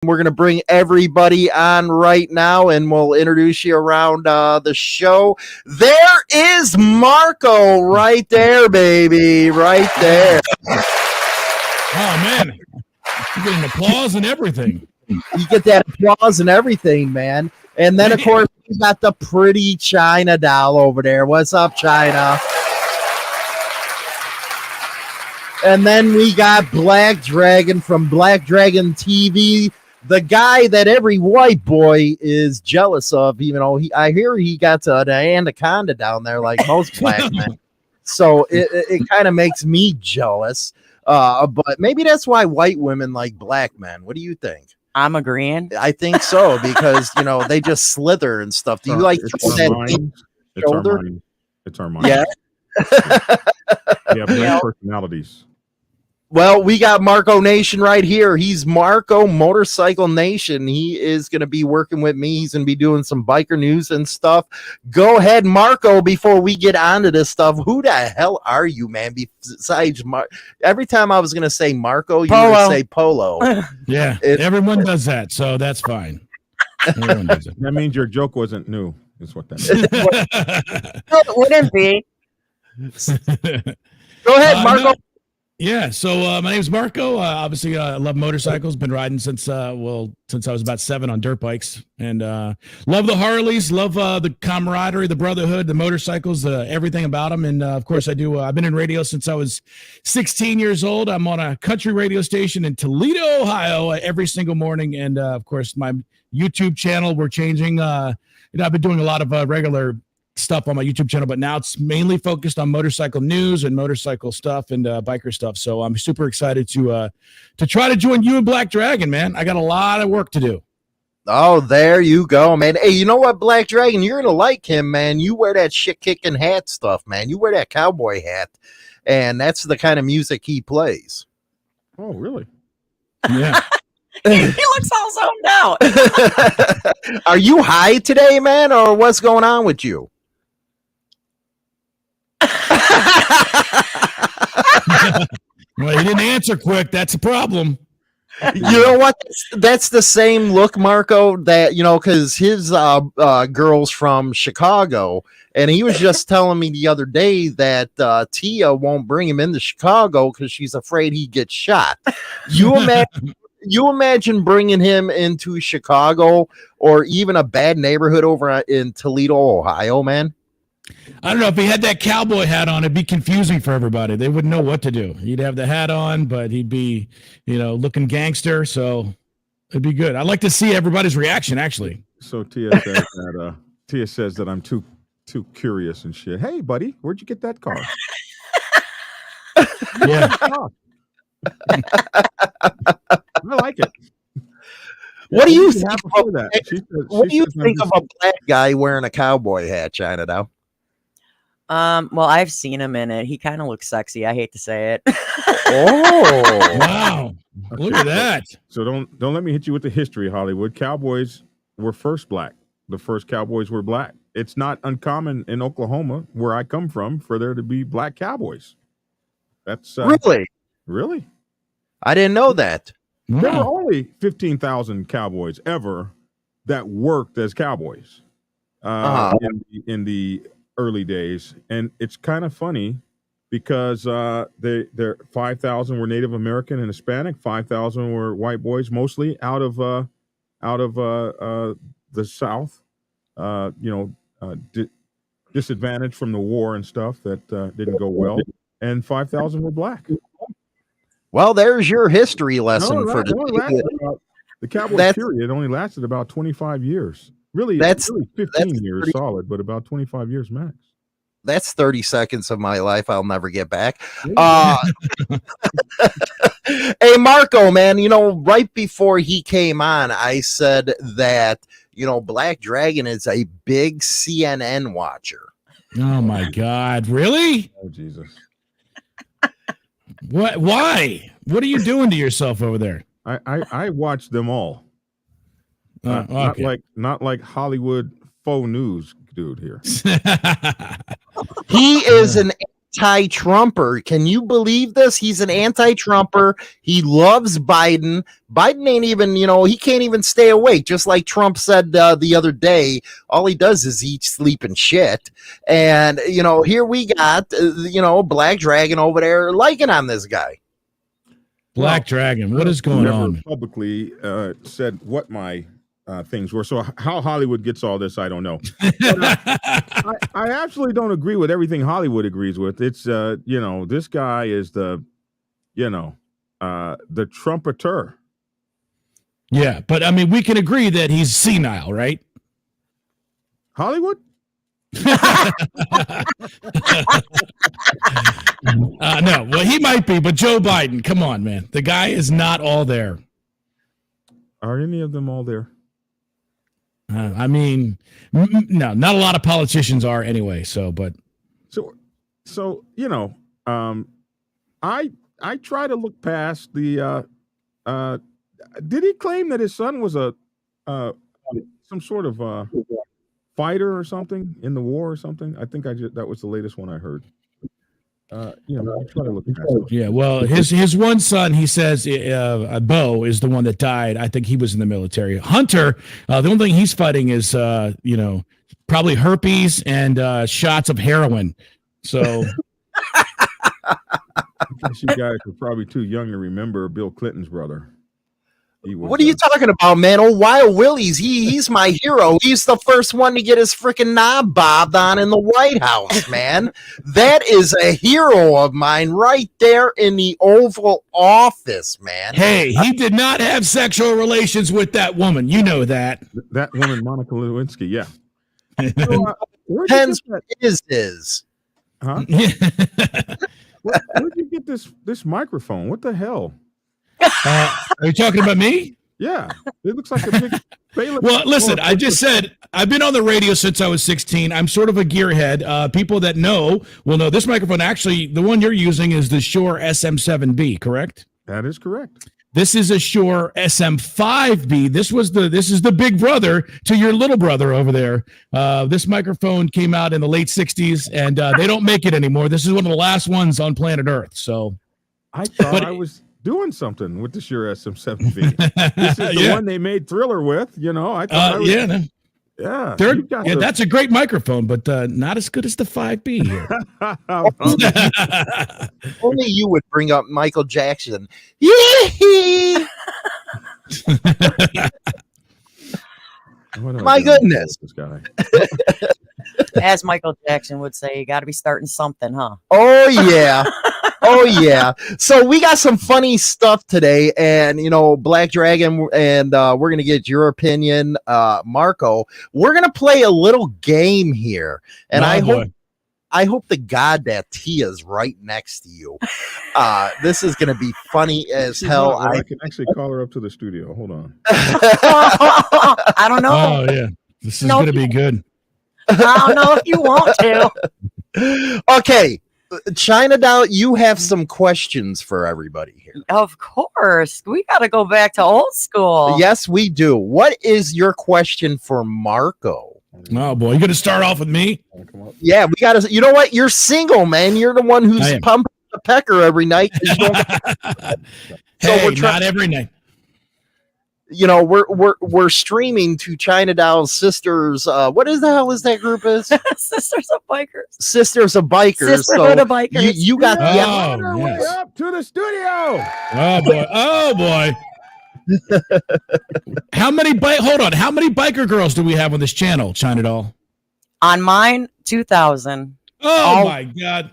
We're going to bring everybody on right now, and we'll introduce you around the show. There is Marco right there, baby, right there. Oh, man. You're getting applause and everything. You get that applause and everything, man. And then, of course, we got the pretty China doll over there. What's up, China? And then we got Black Dragon from Black Dragon TV, the guy that every white boy is jealous of, even though I hear he got an anaconda down there like most black men. So it kind of makes me jealous. But maybe that's why white women like black men. What do you think? I'm agreeing. I think so, because they just slither and stuff. Do you like that shoulder? It's our mind. Yeah. We have great personalities. Well, we got Marco Nation right here. He's Marco Motorcycle Nation. He is going to be working with me. He's going to be doing some biker news and stuff. Go ahead, Marco, before we get onto this stuff. Who the hell are you, man? Besides, every time I was going to say Marco, you would say Polo. Yeah, everyone does that, so that's fine. Everyone does it. That means your joke wasn't new, is what that means. It wouldn't be. Go ahead, Marco. No. Yeah, so my name's Marco. Obviously, I love motorcycles. Been riding since I was about 7 on dirt bikes, and love the Harleys. Love the camaraderie, the brotherhood, the motorcycles, everything about them. And of course, I do. I've been in radio since I was 16 years old. I'm on a country radio station in Toledo, Ohio, every single morning. And of course, my YouTube channel. We're changing. I've been doing a lot of regular stuff on my YouTube channel, but now it's mainly focused on motorcycle news and motorcycle stuff and biker stuff. So I'm super excited to try to join you and Black Dragon, man. I got a lot of work to do. Oh, there you go, man. Hey, you know what, Black Dragon? You're gonna like him, man. You wear that shit kicking hat stuff, man. You wear that cowboy hat, and that's the kind of music he plays. Oh, really? Yeah. He looks all zoned out. Are you high today, man, or what's going on with you? Well, he didn't answer quick. That's a problem. You know what? That's the same look, Marco, that, because his girl's from Chicago, and he was just telling me the other day that Tia won't bring him into Chicago because she's afraid he gets shot. You imagine bringing him into Chicago or even a bad neighborhood over in Toledo, Ohio, man? I don't know if he had that cowboy hat on, it'd be confusing for everybody. They wouldn't know what to do. He'd have the hat on, but he'd be, looking gangster. So it'd be good. I'd like to see everybody's reaction, actually. So Tia says that I'm too curious and shit. Hey, buddy, where'd you get that car? Yeah. I like it. What do you think of that? What do you think of a black guy wearing a cowboy hat, China Dow? Well, I've seen him in it. He kind of looks sexy. I hate to say it. Oh, wow! Look at that. So don't let me hit you with the history, Hollywood. Cowboys were first black. The first cowboys were black. It's not uncommon in Oklahoma, where I come from, for there to be black cowboys. That's really. I didn't know that. There were only 15,000 cowboys ever that worked as cowboys in the early days, and it's kind of funny because there 5,000 were Native American and Hispanic, 5,000 were white boys, mostly out of the South. Disadvantaged from the war and stuff that didn't go well, and 5,000 were black. Well, there's your history lesson for the cowboy period. Only lasted about 25 years. Really, that's 15 years solid, but about 25 years max. That's 30 seconds of my life I'll never get back. Hey, Marco, man, right before he came on, I said that, Black Dragon is a big CNN watcher. Oh, my God. Really? Oh, Jesus. What? Why? What are you doing to yourself over there? I watch them all. Okay. Not like Hollywood faux news dude here. He is an anti-Trumper. Can you believe this? He's an anti-Trumper. He loves Biden. Biden ain't even, he can't even stay awake. Just like Trump said the other day, all he does is eat, sleep, and shit. And, here we got, Black Dragon over there liking on this guy. Black Dragon, what is going on? Publicly said what my things were. So how Hollywood gets all this, I don't know. I absolutely don't agree with everything Hollywood agrees with. It's this guy is the trumpeter. Yeah, but I mean, we can agree that he's senile, right? Hollywood? No, well, he might be, but Joe Biden, come on, man. The guy is not all there. Are any of them all there? I mean, no, not a lot of politicians are anyway. So I try to look past the. Did he claim that his son was some sort of fighter or something in the war or something? I think that was the latest one I heard. I try to look past it. Yeah, well, his one son, he says, Bo is the one that died. I think he was in the military. Hunter, the only thing he's fighting is, probably herpes and shots of heroin. So, I guess you guys are probably too young to remember Bill Clinton's brother. What are you talking about, man? Oh, Wild Willie's. He's my hero. He's the first one to get his freaking knob bobbed on in the White House, man. That is a hero of mine right there in the Oval Office, man. Hey, he did not have sexual relations with that woman. You know that. That woman, Monica Lewinsky, yeah. So, depends what it is. Huh? Where'd you get this microphone? What the hell? Are you talking about me? Yeah, it looks like a big. Well, listen, I just said I've been on the radio since I was 16. I'm sort of a gearhead. People that know will know this microphone. Actually, the one you're using is the Shure SM7B, correct? That is correct. This is a Shure SM5B. This is the big brother to your little brother over there. This microphone came out in the late 60s, and they don't make it anymore. This is one of the last ones on planet Earth. So I thought I was doing something with the Shure SM7B. This is the one they made Thriller with, I thought that's a great microphone, but not as good as the 5B here. Only you would bring up Michael Jackson. My goodness. This guy. As Michael Jackson would say, you got to be starting something, huh? Oh, yeah. Oh, yeah. So we got some funny stuff today, and, Black Dragon, and we're going to get your opinion, Marco. We're going to play a little game here, and I hope to God that Tia's right next to you. This is going to be funny as hell. I can actually call her up to the studio. Hold on. I don't know. Oh, yeah. This is going to be good. I don't know if you want to. Okay. China Doll, you have some questions for everybody here. Of course. We got to go back to old school. Yes, we do. What is your question for Marco? Oh, boy. You're going to start off with me? Yeah, we got to. You know what? You're single, man. You're the one who's pumping the pecker every night. Hey, not every night. We're streaming to China Doll's sisters. What is the hell is that group is? Sisters of Bikers. Sisters of Bikers. Sisterhood of Bikers. You got the way up to the studio. Oh boy! Oh boy! How many biker girls do we have on this channel, China Doll? On mine, 2,000. Oh my God!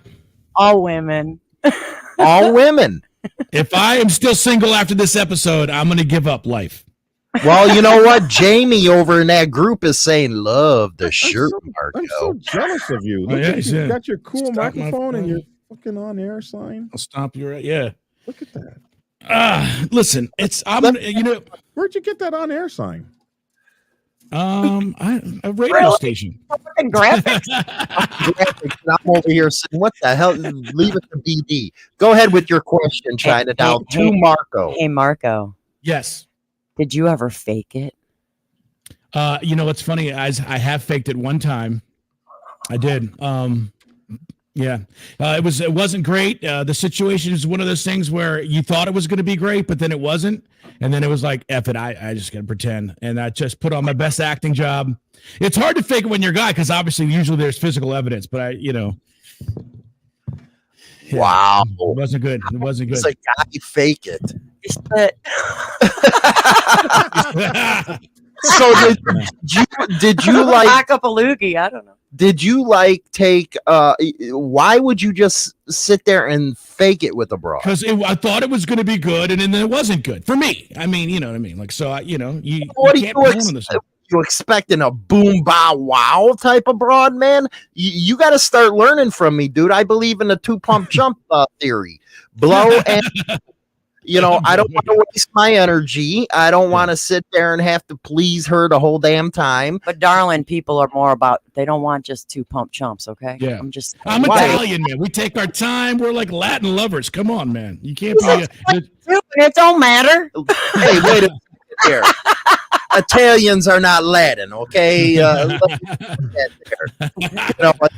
All women. All women. If I am still single after this episode, I'm going to give up life. Well, you know what? Jamie over in that group is saying, love the shirt, Marco. I'm so jealous of you. Look at you got your cool microphone and your fucking on-air sign. I'll stomp you right. Yeah. Look at that. Listen, where'd you get that on-air sign? A radio station. Fucking graphics. I'm over here saying, what the hell? Leave it to BD. Go ahead with your question, China Doll, to Marco. Hey, Marco. Yes. Did you ever fake it? What's funny? I have faked it one time. I did. Yeah, it wasn't great. The situation is one of those things where you thought it was going to be great, but then it wasn't, and then it was like, F it, I just got to pretend, and I just put on my best acting job. It's hard to fake it when you're a guy because obviously usually there's physical evidence, but Wow, it wasn't good. It wasn't good. It's like guy fake it. So did you like back up a loogie? I don't know. Did you like take? Why would you just sit there and fake it with a bra? Because I thought it was going to be good, and then it wasn't good for me. I mean, you know what I mean? Like, so What do you expecting a boom bow wow type of broad, man? You got to start learning from me, dude. I believe in the 2-pump jump theory. Blow and. I don't want to waste my energy. I don't want to sit there and have to please her the whole damn time. But darling, people are more about, they don't want just 2-pump chumps, okay? Yeah. I'm Italian, man. We take our time. We're like Latin lovers. Come on, man. You can't be it don't matter. Hey, wait a minute here. Italians are not Latin, okay?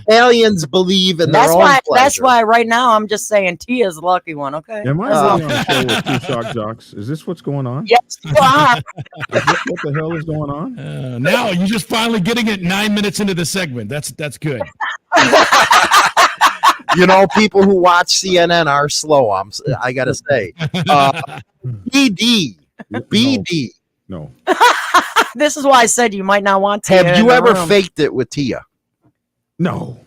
Italians believe in their own pleasure. That's why right now I'm just saying Tia's the lucky one, okay? Am I on the show with two shock jocks? Is this what's going on? Yes, you are. Is this what the hell is going on? Now you're just finally getting it 9 minutes into the segment. That's good. People who watch CNN are slow. I gotta say, BD. No. This is why I said you might not want to. Have you ever faked it with Tia? No.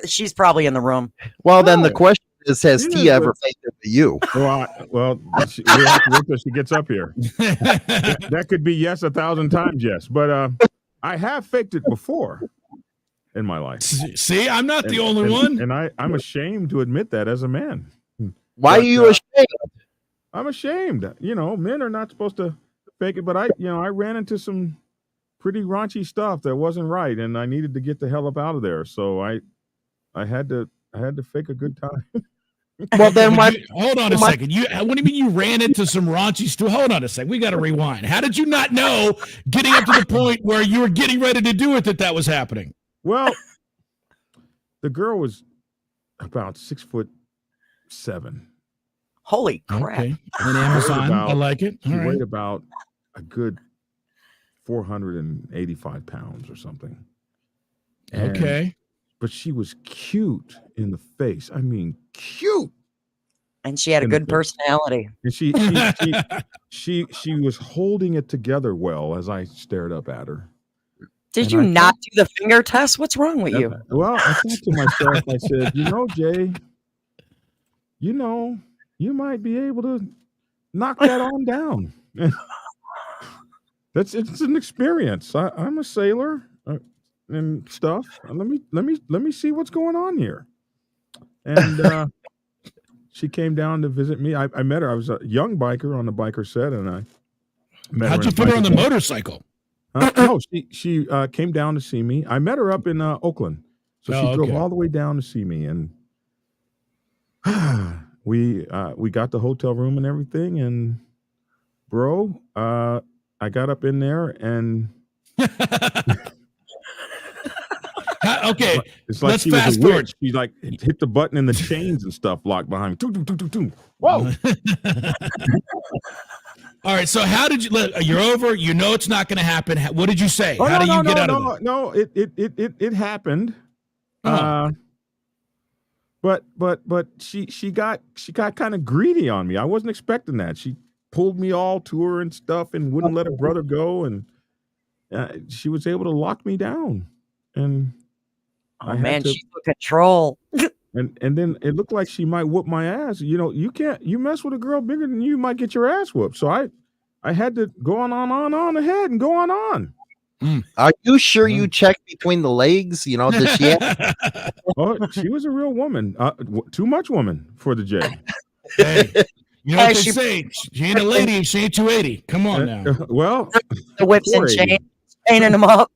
She's probably in the room. Well, then the question is, has Tia ever faked it with you? Well, we have to wait till she gets up here. That could be yes 1,000 times yes, but I have faked it before in my life. See, I'm not the only one, and I'm ashamed to admit that as a man. Why are you ashamed? I'm ashamed. Men are not supposed to fake it, but I ran into some pretty raunchy stuff that wasn't right, and I needed to get the hell up out of there. So I had to fake a good time. Well, then hold on a second. What do you mean you ran into some raunchy stuff? Hold on a second. We got to rewind. How did you not know, getting up to the point where you were getting ready to do it, that was happening? Well, the girl was about 6'7". Holy crap. Okay. And Amazon, I like it. She weighed about a good 485 pounds or something. Okay. But she was cute in the face. I mean, cute. And she had a good personality. And she was holding it together well as I stared up at her. Did you not do the finger test? What's wrong with you? Well, I thought to myself, I said, Jay, you might be able to knock that on down. It's an experience. I'm a sailor and stuff. Let me see what's going on here. And she came down to visit me. I met her. I was a young biker on the biker set, and I met her. How'd you put her on the motorcycle? No, she came down to see me. I met her up in Oakland, so she drove all the way down to see me, and we got the hotel room and everything. And bro, I got up in there and okay. It's like let's fast forward. She like hit the button and the chains and stuff locked behind me. Whoa. All right. So how did you're over, it's not going to happen. What did you say? How do you get out of it? No, it happened. But she got kind of greedy on me. I wasn't expecting that. She pulled me all to her and stuff and wouldn't let her brother go, and she was able to lock me down. And she took control. And then it looked like she might whoop my ass. You mess with a girl bigger than you, might get your ass whooped. So I had to go on ahead and go on. Are you sure you checked between the legs? Did she have... Oh, she was a real woman. Too much woman for the J. Hey, you know what they say? She ain't a lady. She ain't 280. Come on now. Well, the whips and chaining them up.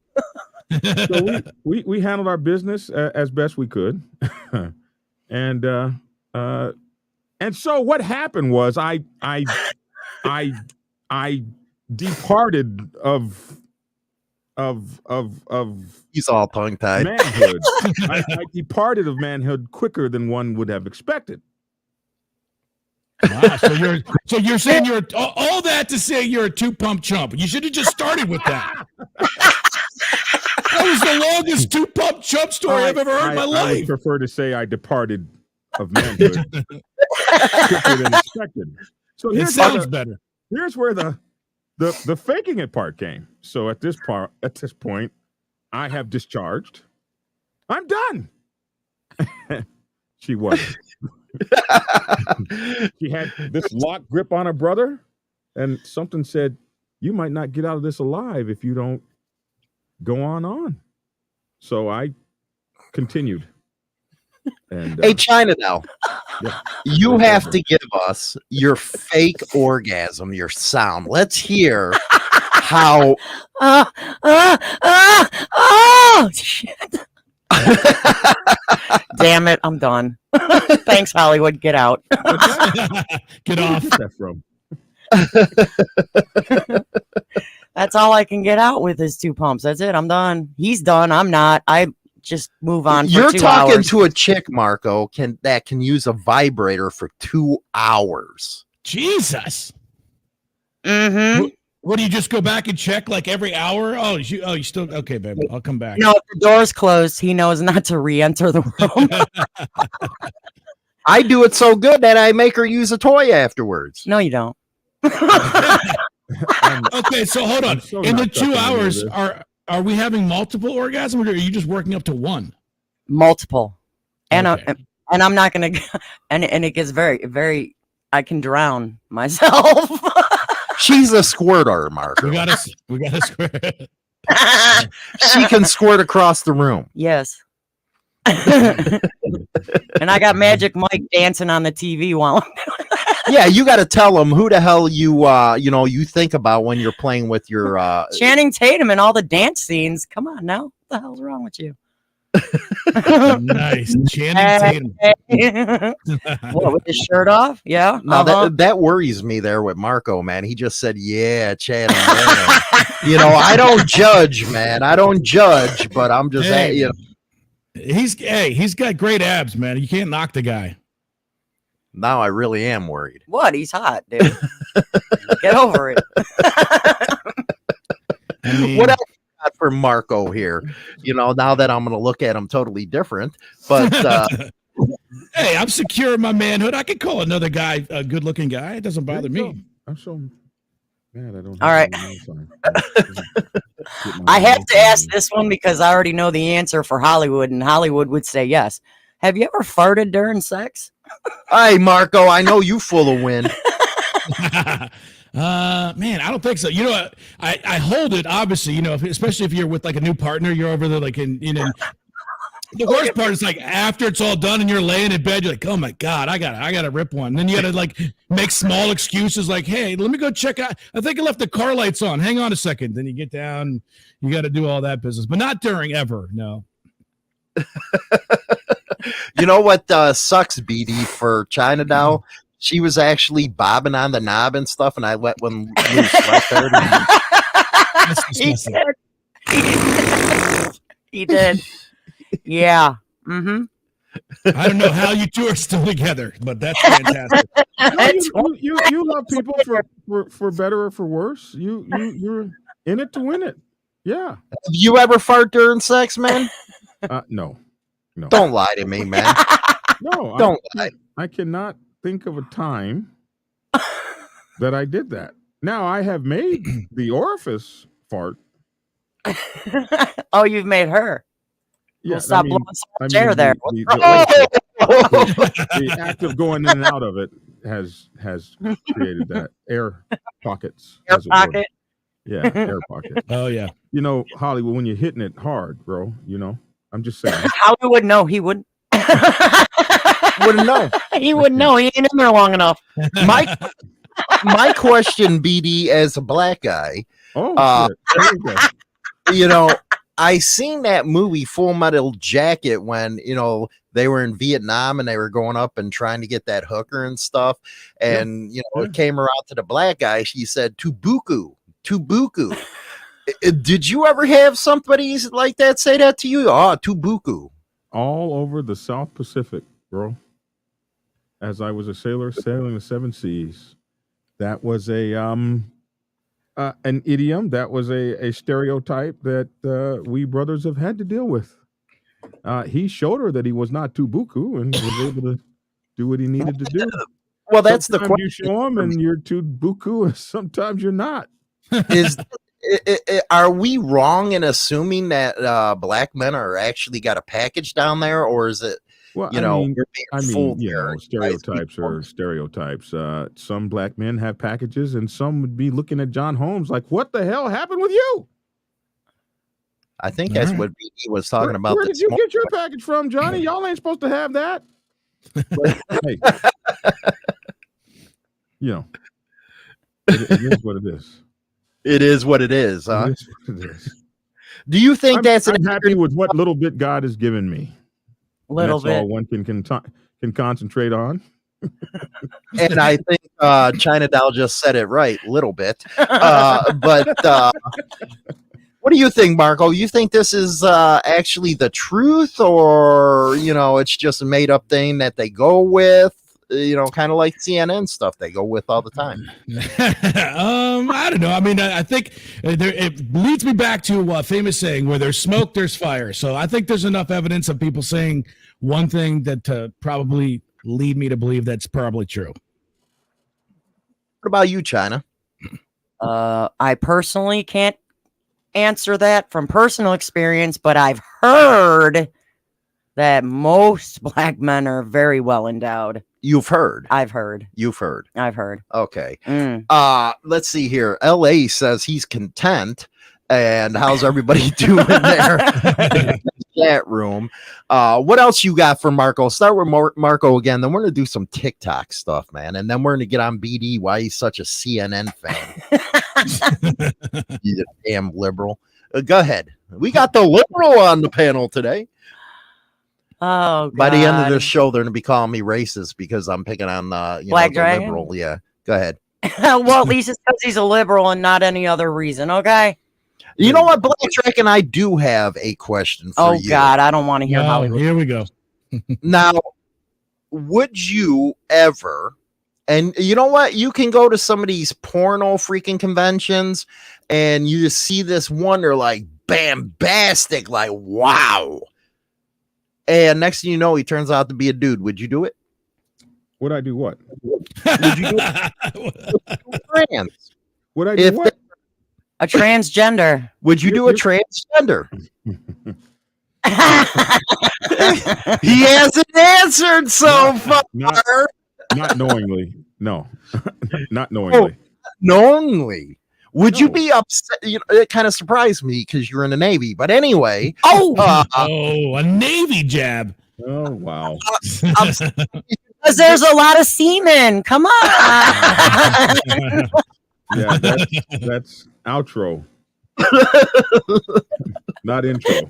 So we handled our business as best we could. And so what happened was I departed of of He's all tongue tied. manhood. I departed of manhood quicker than one would have expected. Wow, so you're saying you're all that to say you're a 2-pump chump. You should have just started with that. That was the longest 2-pump chump story I've ever heard in my I life. would prefer to say I departed of manhood quicker than expected. So It sounds better. Here's where the faking it part came. So at this point, I have discharged. I'm done. She wasn't. She had this lock grip on her brother, and something said, "You might not get out of this alive if you don't go on." So I continued. And Hey, China now. yeah. You have to give us your fake orgasm, your sound. Let's hear how. Oh, shit. Damn it, I'm done. Thanks, Hollywood. Get out. Get off. Where's that from? That's all I can get out with is 2 pumps. That's it. I'm done. He's done. I'm not. I just move on. For You're 2 talking hours. to a chick, Marco, that can use a vibrator for 2 hours. Jesus. Mm-hmm. What do you just go back and check like every hour? You still okay, babe? I'll come back. No, if the door's closed, he knows not to re-enter the room. I do it so good that I make her use a toy afterwards. No, you don't. Okay, so hold on. so In the not 2 sucking hours, into are we having multiple orgasms, or are you just working up to one? Multiple. And Okay. I'm not gonna. And it gets very, very. I can drown myself. She's a squirter, Marco. We got a square. She can squirt across the room. Yes. And I got Magic Mike dancing on the TV while Yeah, you got to tell them who the hell you think about when you're playing with your. Channing Tatum and all the dance scenes. Come on now. What the hell's wrong with you? Nice. Channing Tatum. What, with his shirt off? Yeah. Now that worries me there with Marco, man. He just said, "Yeah, Chad." I don't judge, man. I don't judge, but I'm just, Hey. He's got great abs, man. You can't knock the guy. Now I really am worried. What? He's hot, dude. Get over it. I mean, What else you got for Marco here? Now that I'm going to look at him totally different, but hey, I'm secure in my manhood. I could call another guy a good-looking guy. It doesn't bother me. I'm so mad I don't. All right. I have to ask this one because I already know the answer for Hollywood, and Hollywood would say yes. Have you ever farted during sex? hey, Marco, I know you full of wind. Man, I don't think so. I hold it, obviously, especially if you're with like a new partner, you're over there like the worst part is like after it's all done and you're laying in bed, you're like, oh my God, I gotta rip one. And then you gotta like make small excuses like, hey, let me go check out. I think I left the car lights on. Hang on a second. Then you get down, you gotta do all that business, but not during ever. No. You know what sucks, BD, for China now? She was actually bobbing on the knob and stuff, and I let one loose right there. That's He disgusting. did. He did. Yeah. Mm-hmm. I don't know how you two are still together, but that's fantastic. You love people for better or for worse. You're in it to win it. Yeah. Have you ever fart during sex, man? No. Don't lie to me, man. No. Don't lie. I cannot think of a time that I did that. Now I have made the orifice fart. Oh, you've made her. Yeah, Well, stop blowing some chair there. The act of going in and out of it has created that air pockets. Air as it were. pocket. Yeah, air pocket. Oh yeah. Hollywood, when you're hitting it hard, bro, I'm just saying. Hollywood, no, he wouldn't. Wouldn't know. He wouldn't know. He ain't in there long enough. My question, BD, as a black guy, Oh, shit. There you go. I seen that movie Full Metal Jacket when they were in Vietnam and they were going up and trying to get that hooker and stuff, and it came around to the black guy. She said "tubuku," Did you ever have somebody like that say that to you? Oh, tubuku. All over the South Pacific, bro. As I was a sailor sailing the seven seas, that was an idiom. That was a stereotype that we brothers have had to deal with. He showed her that he was not tubuku and was able to do what he needed to do. Well, that's sometimes the question. You show him and you're tubuku, and sometimes you're not. Are we wrong in assuming that black men are actually got a package down there, or is it? Well, stereotypes are stereotypes. Some black men have packages, and some would be looking at John Holmes like, "What the hell happened with you?" I think that's what he was talking about. Where did you get your package from, Johnny? Y'all ain't supposed to have that. But, hey, it is what it is. It is what it is, huh? It is what it is. Do you think I'm happy with what little bit God has given me? Little bit. All one can concentrate on. And I think China Doll just said it right, little bit. But what do you think, Marco? You think this is actually the truth, or it's just a made up thing that they go with? Kind of like CNN stuff they go with all the time. I don't know. I mean, I think it leads me back to a famous saying, where there's smoke, there's fire. So I think there's enough evidence of people saying one thing that probably lead me to believe that's probably true. What about you, China? I personally can't answer that from personal experience, but I've heard that most black men are very well endowed. You've heard. I've heard. You've heard. I've heard. Okay. Let's see here. LA says he's content. And how's everybody doing there in the chat room? What else you got for Marco? Start with Marco again. Then we're going to do some TikTok stuff, man. And then we're going to get on BD why he's such a CNN fan. He's a damn liberal. Go ahead. We got the liberal on the panel today. Oh, God. By the end of this show, they're going to be calling me racist because I'm picking on the liberal. Yeah, go ahead. Well, at least it's because he's a liberal and not any other reason. Okay. You know what, Black Dragon? I do have a question for you. Oh God, I don't want to hear Hollywood. Here we go. Now, would you ever? And you know what? You can go to some of these porno freaking conventions, and you just see this one. They're like bombastic, like wow. And next thing you know, he turns out to be a dude. Would you do it? Would I do what? Would you do it? Trans. Would I do what? A transgender. Would you do a transgender? He hasn't answered so far. Not knowingly. No. Not knowingly. Knowingly. Would you be upset? It kind of surprised me because you're in the Navy. But anyway. A Navy jab. Oh, wow. Because there's a lot of semen. Come on. Yeah, that's outro. Not intro.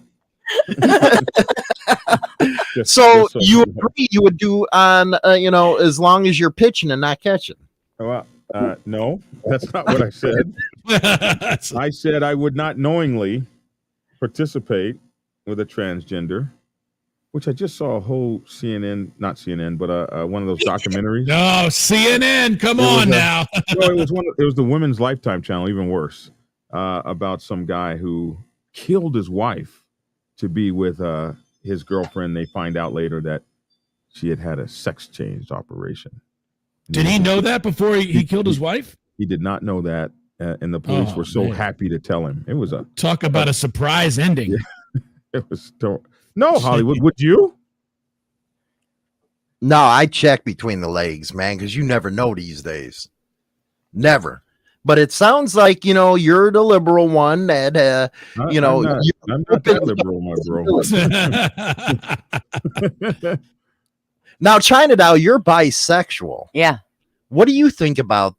You agree you would do on, as long as you're pitching and not catching? Well, no, that's not what I said. I said I would not knowingly participate with a transgender, which I just saw a whole not CNN, but one of those documentaries. No, CNN, come on now. No, it was the Women's Lifetime channel, even worse, about some guy who killed his wife to be with his girlfriend. They find out later that she had a sex change operation. Did he know that before he killed his wife? He did not know that, and the police were so happy to tell him. It was talk about a surprise ending. It was no, Hollywood. Would you? No, I check between the legs, man, because you never know these days. Never. But it sounds like you're the liberal one that I'm not that liberal, my bro. Now, China Doll, you're bisexual. Yeah. What do you think about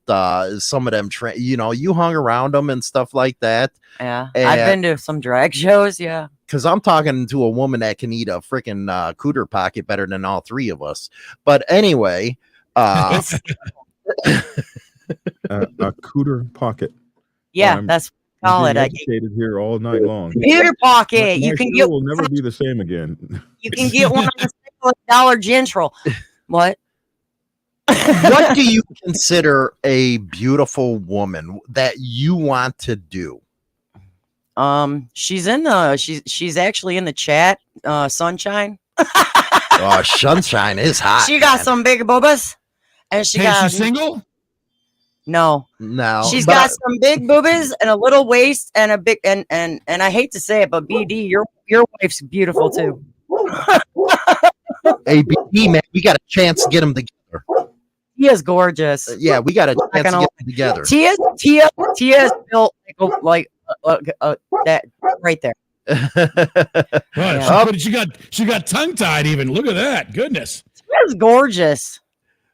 some of them? You hung around them and stuff like that. Yeah, I've been to some drag shows. Yeah, because I'm talking to a woman that can eat a freaking cooter pocket better than all three of us. But anyway, a cooter pocket. Yeah, that's call it? Educated here all night long. Computer pocket. My You can show get. will never be the same again. You can get one on the sale at Dollar General. What? What do you consider a beautiful woman that you want to do? She's actually in the chat. Sunshine. Oh, Sunshine is hot. She got man. some big boobas, and she got. She's single? No. She's got some big boobies and a little waist and a big and I hate to say it, but BD, your wife's beautiful too. Hey, BD, man, we got a chance to get them together. He is gorgeous. Yeah, we got a chance to get them together. Tia is built like that right there. Wow, she got tongue tied even. Look at that. Goodness. Tia's gorgeous.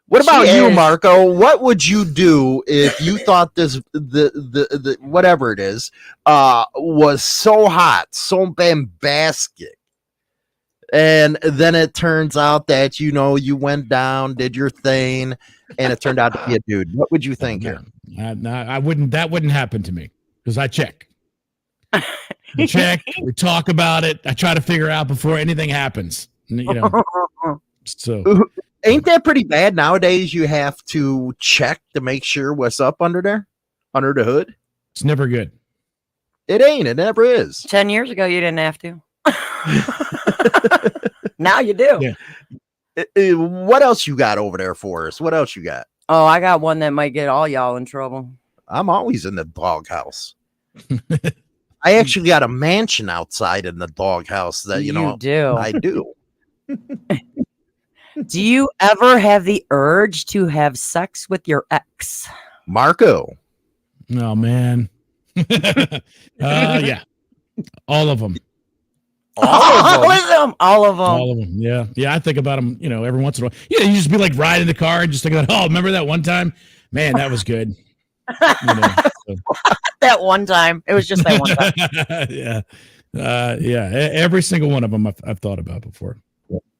What about you, Marco? What would you do if you thought this the whatever it is was so hot, so bombastic, and then it turns out that you went down, did your thing, and it turned out to be a dude? What would you think here? I wouldn't. That wouldn't happen to me because I check. We check. We talk about it. I try to figure out before anything happens. So. Ain't that pretty bad nowadays? You have to check to make sure what's up under there, under the hood. It's never good. It ain't. It never is. 10 years ago, you didn't have to. Now you do. Yeah. What else you got over there for us? What else you got? Oh, I got one that might get all y'all in trouble. I'm always in the doghouse. I actually got a mansion outside in the doghouse that, You do. I do. Do you ever have the urge to have sex with your ex? Marco. Oh, man. Yeah. All of them. All of them. Yeah. Yeah. I think about them, every once in a while. Yeah. You just be like riding the car and just think about, remember that one time? Man, that was good. That one time. It was just that one time. Yeah. Yeah. Every single one of them I've thought about before.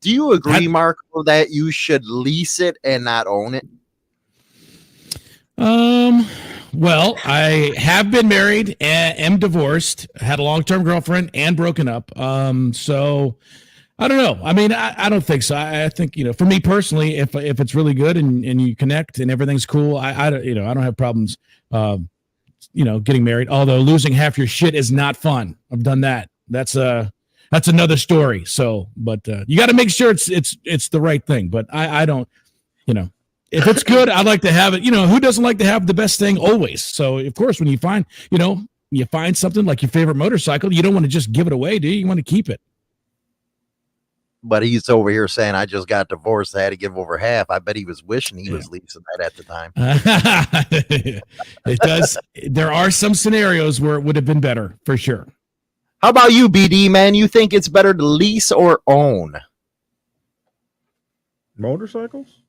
Do you agree, Marco, that you should lease it and not own it? Well, I have been married and am divorced, had a long-term girlfriend and broken up. So I don't know. I mean, I don't think so. I think, for me personally, if it's really good and you connect and everything's cool, I don't have problems, getting married. Although losing half your shit is not fun. I've done that. That's another story. So, but you got to make sure it's the right thing. But I don't, if it's good, I'd like to have it. Who doesn't like to have the best thing always? So, of course, when you find, you find something like your favorite motorcycle, you don't want to just give it away, do you? You want to keep it. But he's over here saying, I just got divorced. I had to give over half. I bet he was wishing he was leasing that at the time. It does. There are some scenarios where it would have been better for sure. How about you, BD, man? You think it's better to lease or own? Motorcycles?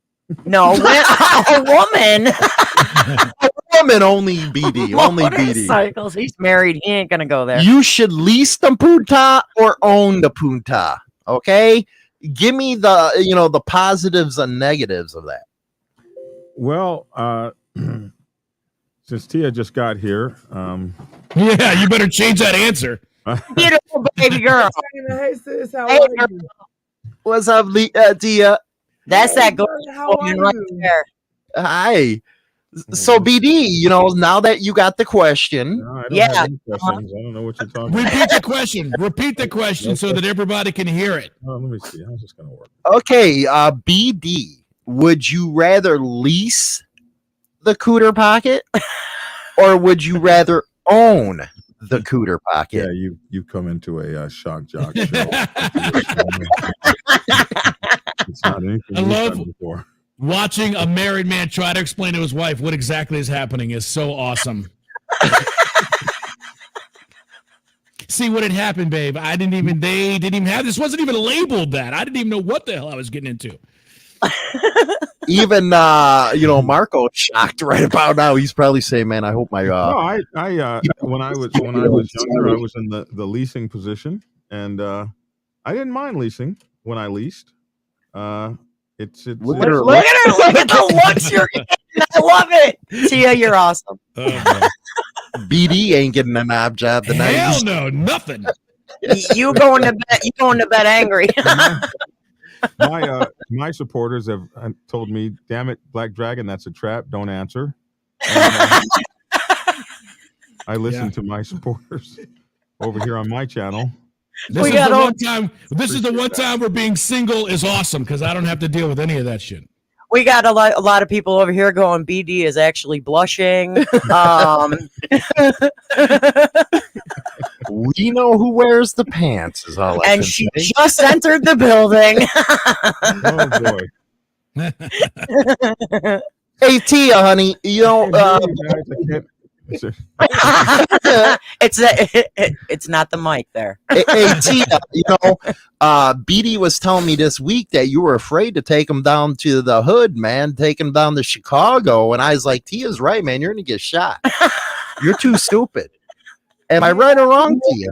No, a woman. A woman only, BD. Only BD. Motorcycles. He's married. He ain't going to go there. You should lease the punta or own the punta. Okay? Give me the positives and negatives of that. Well, since Tia just got here, yeah, you better change that answer. Beautiful baby girl. Hey sis, how Hey, are you? What's up, Tia? That's that good How are woman right you? there. Hi. So, BD, now that you got the question. no, I don't Yeah. have any questions. I don't know what you're talking about. Repeat the question. Repeat the question so that everybody can hear it. Oh, let me see. How's this going to work? Okay, BD, would you rather lease the Cooter Pocket or would you rather own the Cooter Pocket? Yeah, you've come into a shock jock show. It's not anything I we've love- done before. Watching a married man try to explain to his wife what exactly is happening is so awesome. See what had happened, babe. They didn't even have, this wasn't even labeled that. I didn't even know what the hell I was getting into. Even Marco shocked right about now. He's probably saying, "Man, I hope my No, I when I was younger, I was in the leasing position, and I didn't mind leasing when I leased. It's Look at her. Look at the looks you're getting. I love it. Tia, you're awesome. Oh, BD ain't getting a knob job tonight. Hell no, nothing. You going to bed? You going to bed angry? My supporters have told me, "Damn it, Black Dragon, that's a trap. Don't answer." And, I listen to my supporters over here on my channel. This is the one time where being single is awesome because I don't have to deal with any of that shit. We got a lot of people over here going, BD is actually blushing. We know who wears the pants is all I And can she say. just entered the building. Oh boy. Hey Tia, honey, you know it's not the mic there. hey Tia, you know, BD was telling me this week that you were afraid to take him down to the hood, man, take him down to Chicago, and I was like, Tia's right, man, you're gonna get shot. You're too stupid. Am I right or wrong, Tia?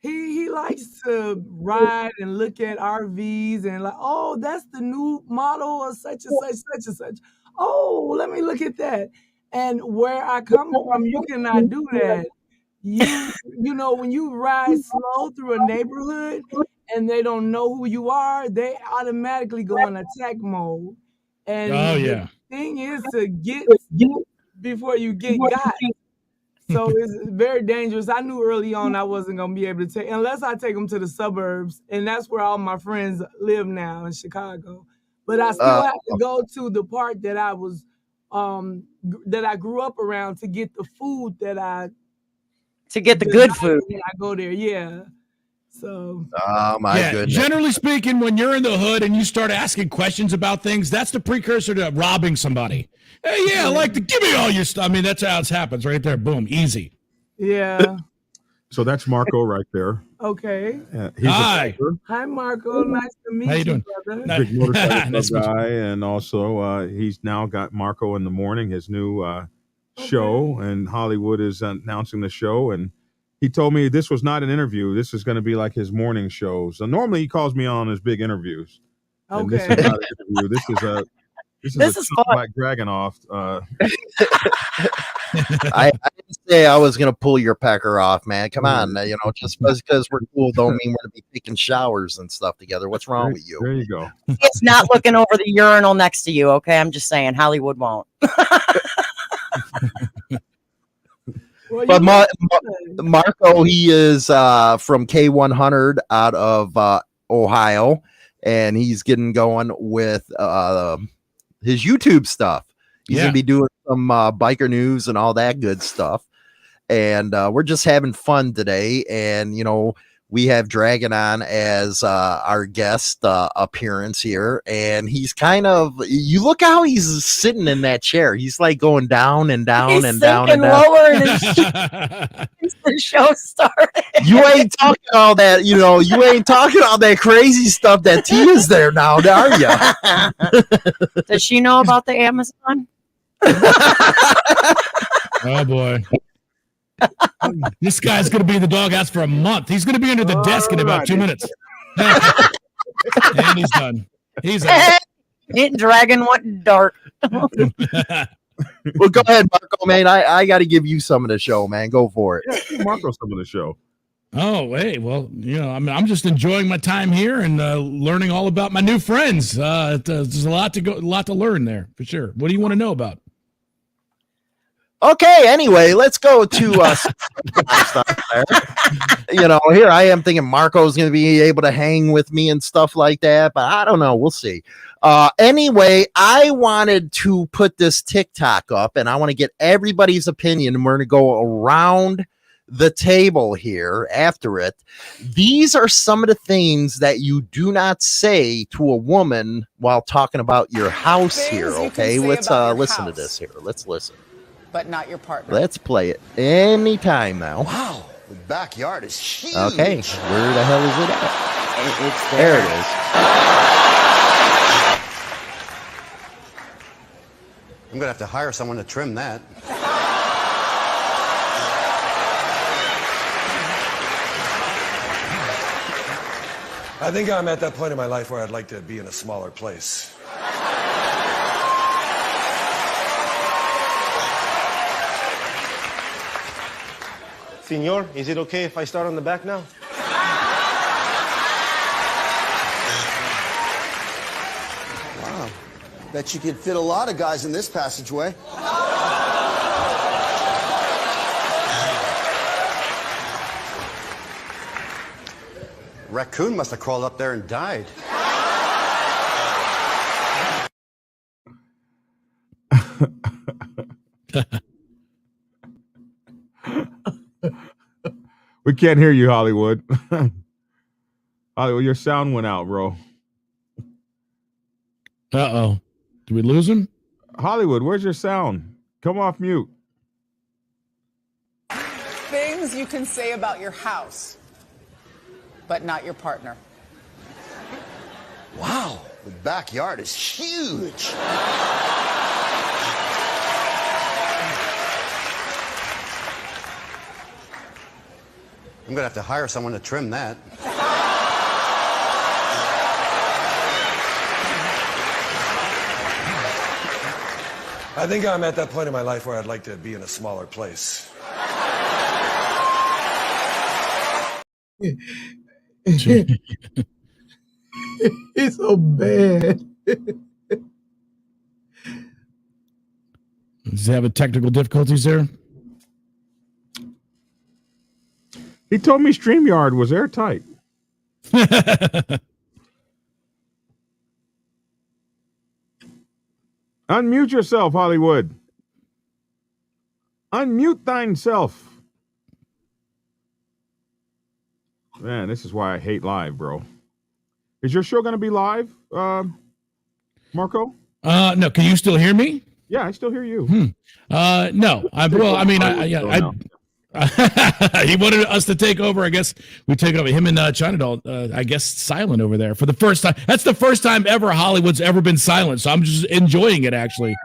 He likes to ride and look at RVs and like, oh, that's the new model of such and such, such and such. Oh, let me look at that. And where I come from, you cannot do that. You know, when you ride slow through a neighborhood and they don't know who you are, they automatically go in attack mode. And the thing is to get before you get got. So it's very dangerous. I knew early on I wasn't going to be able to take, unless I take them to the suburbs. And that's where all my friends live now in Chicago. But I still have to go to the part that I was, that I grew up around to get the food that to get the good food. When I go there, yeah. So. Oh my goodness. Generally speaking, when you're in the hood and you start asking questions about things, that's the precursor to robbing somebody. Hey, yeah, like give me all your stuff. I mean, that's how it happens right there. Boom, easy. Yeah. So that's Marco right there. Okay. Hi. Hi, Marco. Nice to meet How you doing? brother. Big motorcycle guy, and also he's now got Marco in the Morning, his new show, and Hollywood is announcing the show. And he told me this was not an interview. This is going to be like his morning show. So normally he calls me on his big interviews. Okay. And this is not an interview. This is fun. Black Dragon off. I didn't say I was gonna pull your pecker off, man. Come on, you know, just because we're cool don't mean we're gonna be taking showers and stuff together. What's wrong with you? There you go. It's not looking over the urinal next to you, okay? I'm just saying, Hollywood won't. Well, But Marco, he is from K100 out of Ohio, and he's getting going with his YouTube stuff. He's gonna be doing some biker news and all that good stuff. And we're just having fun today. And you know, we have Dragon on as our guest appearance here, and he's kind of, you look how he's sitting in that chair. He's like going down and down and down and down. Lower since the show started. You ain't talking all that, you know, you ain't talking all that crazy stuff that T is there now, are you? Does she know about the Amazon? Oh boy. This guy's going to be in the doghouse for a month. He's going to be under the desk in about 2 minutes. And he's done. He's done. Dragon went dark. Well, go ahead, Marco, man. I got to give you some of the show, man. Go for it. Yeah, Marco, some of the show. Oh, hey, well, you know, I'm just enjoying my time here and learning all about my new friends. There's a lot to learn there for sure. What do you want to know about? Okay, anyway, let's go to stuff there. You know, here I am thinking Marco's going to be able to hang with me and stuff like that, but I don't know. We'll see. Anyway, I wanted to put this TikTok up, and I want to get everybody's opinion, and we're going to go around the table here after it. These are some of the things that you do not say to a woman while talking about your house here, okay? Let's listen to this here. Let's listen. But not your partner. Let's play it anytime now. Wow, the backyard is huge. Okay, where the hell is it at? It's There it is. I'm gonna have to hire someone to trim that. I think I'm at that point in my life where I'd like to be in a smaller place. Senor, is it okay if I start on the back now? Wow. Bet you could fit a lot of guys in this passageway. Raccoon must have crawled up there and died. We can't hear you, Hollywood. Hollywood, your sound went out, bro. Uh-oh. Did we lose him? Hollywood, where's your sound? Come off mute. Things you can say about your house, but not your partner. Wow, the backyard is huge. I'm gonna have to hire someone to trim that. I think I'm at that point in my life where I'd like to be in a smaller place. It's so bad. Does he have a technical difficulties there? He told me StreamYard was airtight. Unmute yourself, Hollywood. Unmute thine self. Man, this is why I hate live, bro. Is your show going to be live, Marco? No, can you still hear me? Yeah, I still hear you. No. He wanted us to take over. I guess we take over him and China Doll. I guess silent over there for the first time. That's the first time ever Hollywood's ever been silent. So I'm just enjoying it, actually.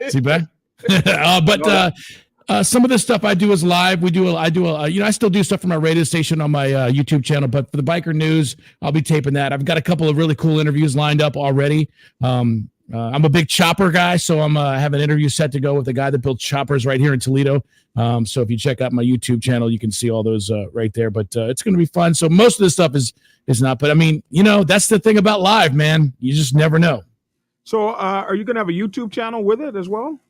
See back? But some of this stuff I do is live. I still do stuff from my radio station on my YouTube channel. But for the biker news, I'll be taping that. I've got a couple of really cool interviews lined up already. I'm a big chopper guy, so I have an interview set to go with the guy that built choppers right here in Toledo. So if you check out my YouTube channel, you can see all those right there. But it's going to be fun. So most of this stuff is not. But I mean, that's the thing about live, man. You just never know. So are you going to have a YouTube channel with it as well?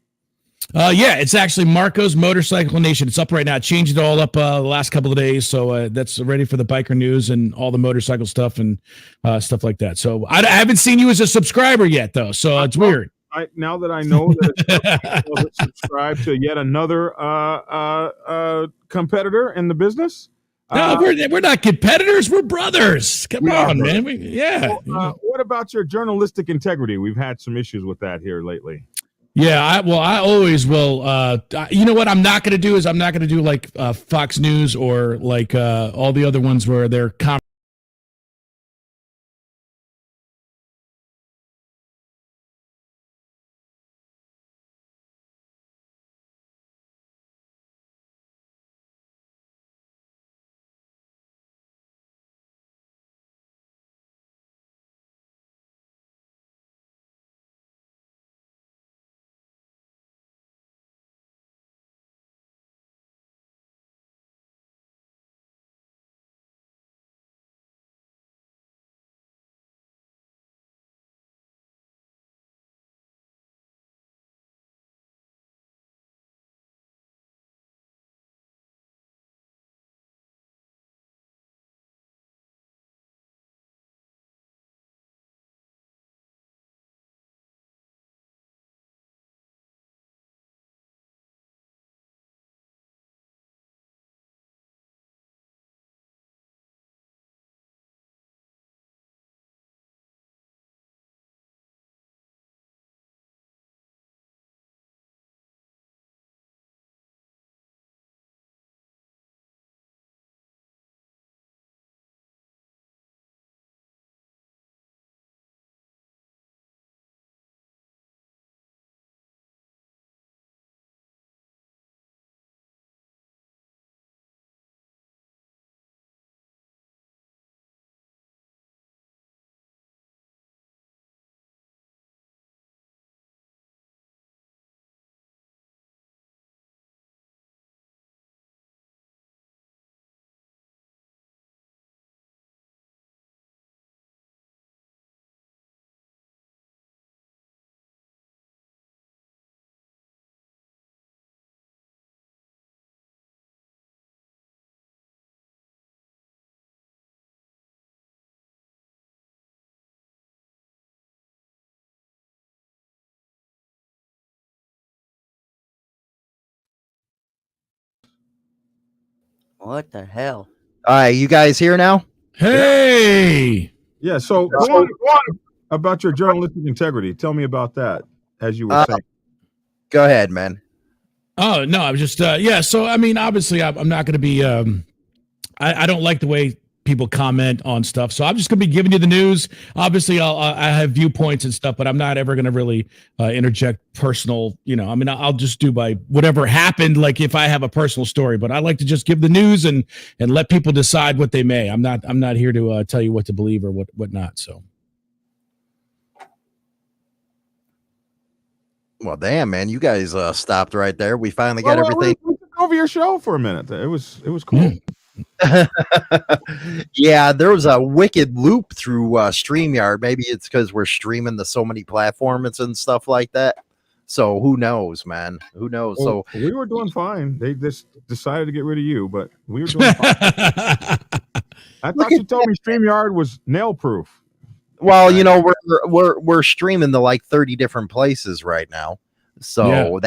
Yeah, it's actually Marco's Motorcycle Nation. It's up right now. I changed it all up the last couple of days, so that's ready for the biker news and all the motorcycle stuff and stuff like that. So I haven't seen you as a subscriber yet, though, so it's weird. Now that I know that it's subscribe to yet another competitor in the business. No, we're not competitors. We're brothers. Come on, man. What about your journalistic integrity? We've had some issues with that here lately. Yeah, I always will. You know what I'm not going to do is I'm not going to do like Fox News or like all the other ones where they're What the hell? All right, you guys here now? Hey. Yeah. So go on about your journalistic integrity. Tell me about that. As you were saying. Go ahead, man. Oh no, I was just yeah. So I mean, obviously, I'm not going to be. I don't like the way people comment on stuff, so I'm just going to be giving you the news. Obviously, I have viewpoints and stuff, but I'm not ever going to really interject personal. You know, I mean, I'll just do by whatever happened. Like if I have a personal story, but I like to just give the news and let people decide what they may. I'm not here to tell you what to believe or what not. So. Well, damn, man, you guys stopped right there. We finally got everything. We took over your show for a minute. It was cool. Yeah, there was a wicked loop through StreamYard. Maybe it's because we're streaming to so many platforms and stuff like that. So who knows, man? Who knows? Well, so we were doing fine. They just decided to get rid of you, but we were doing fine. I thought you told me StreamYard was nail proof. Well, you know, we're streaming to like 30 different places right now. So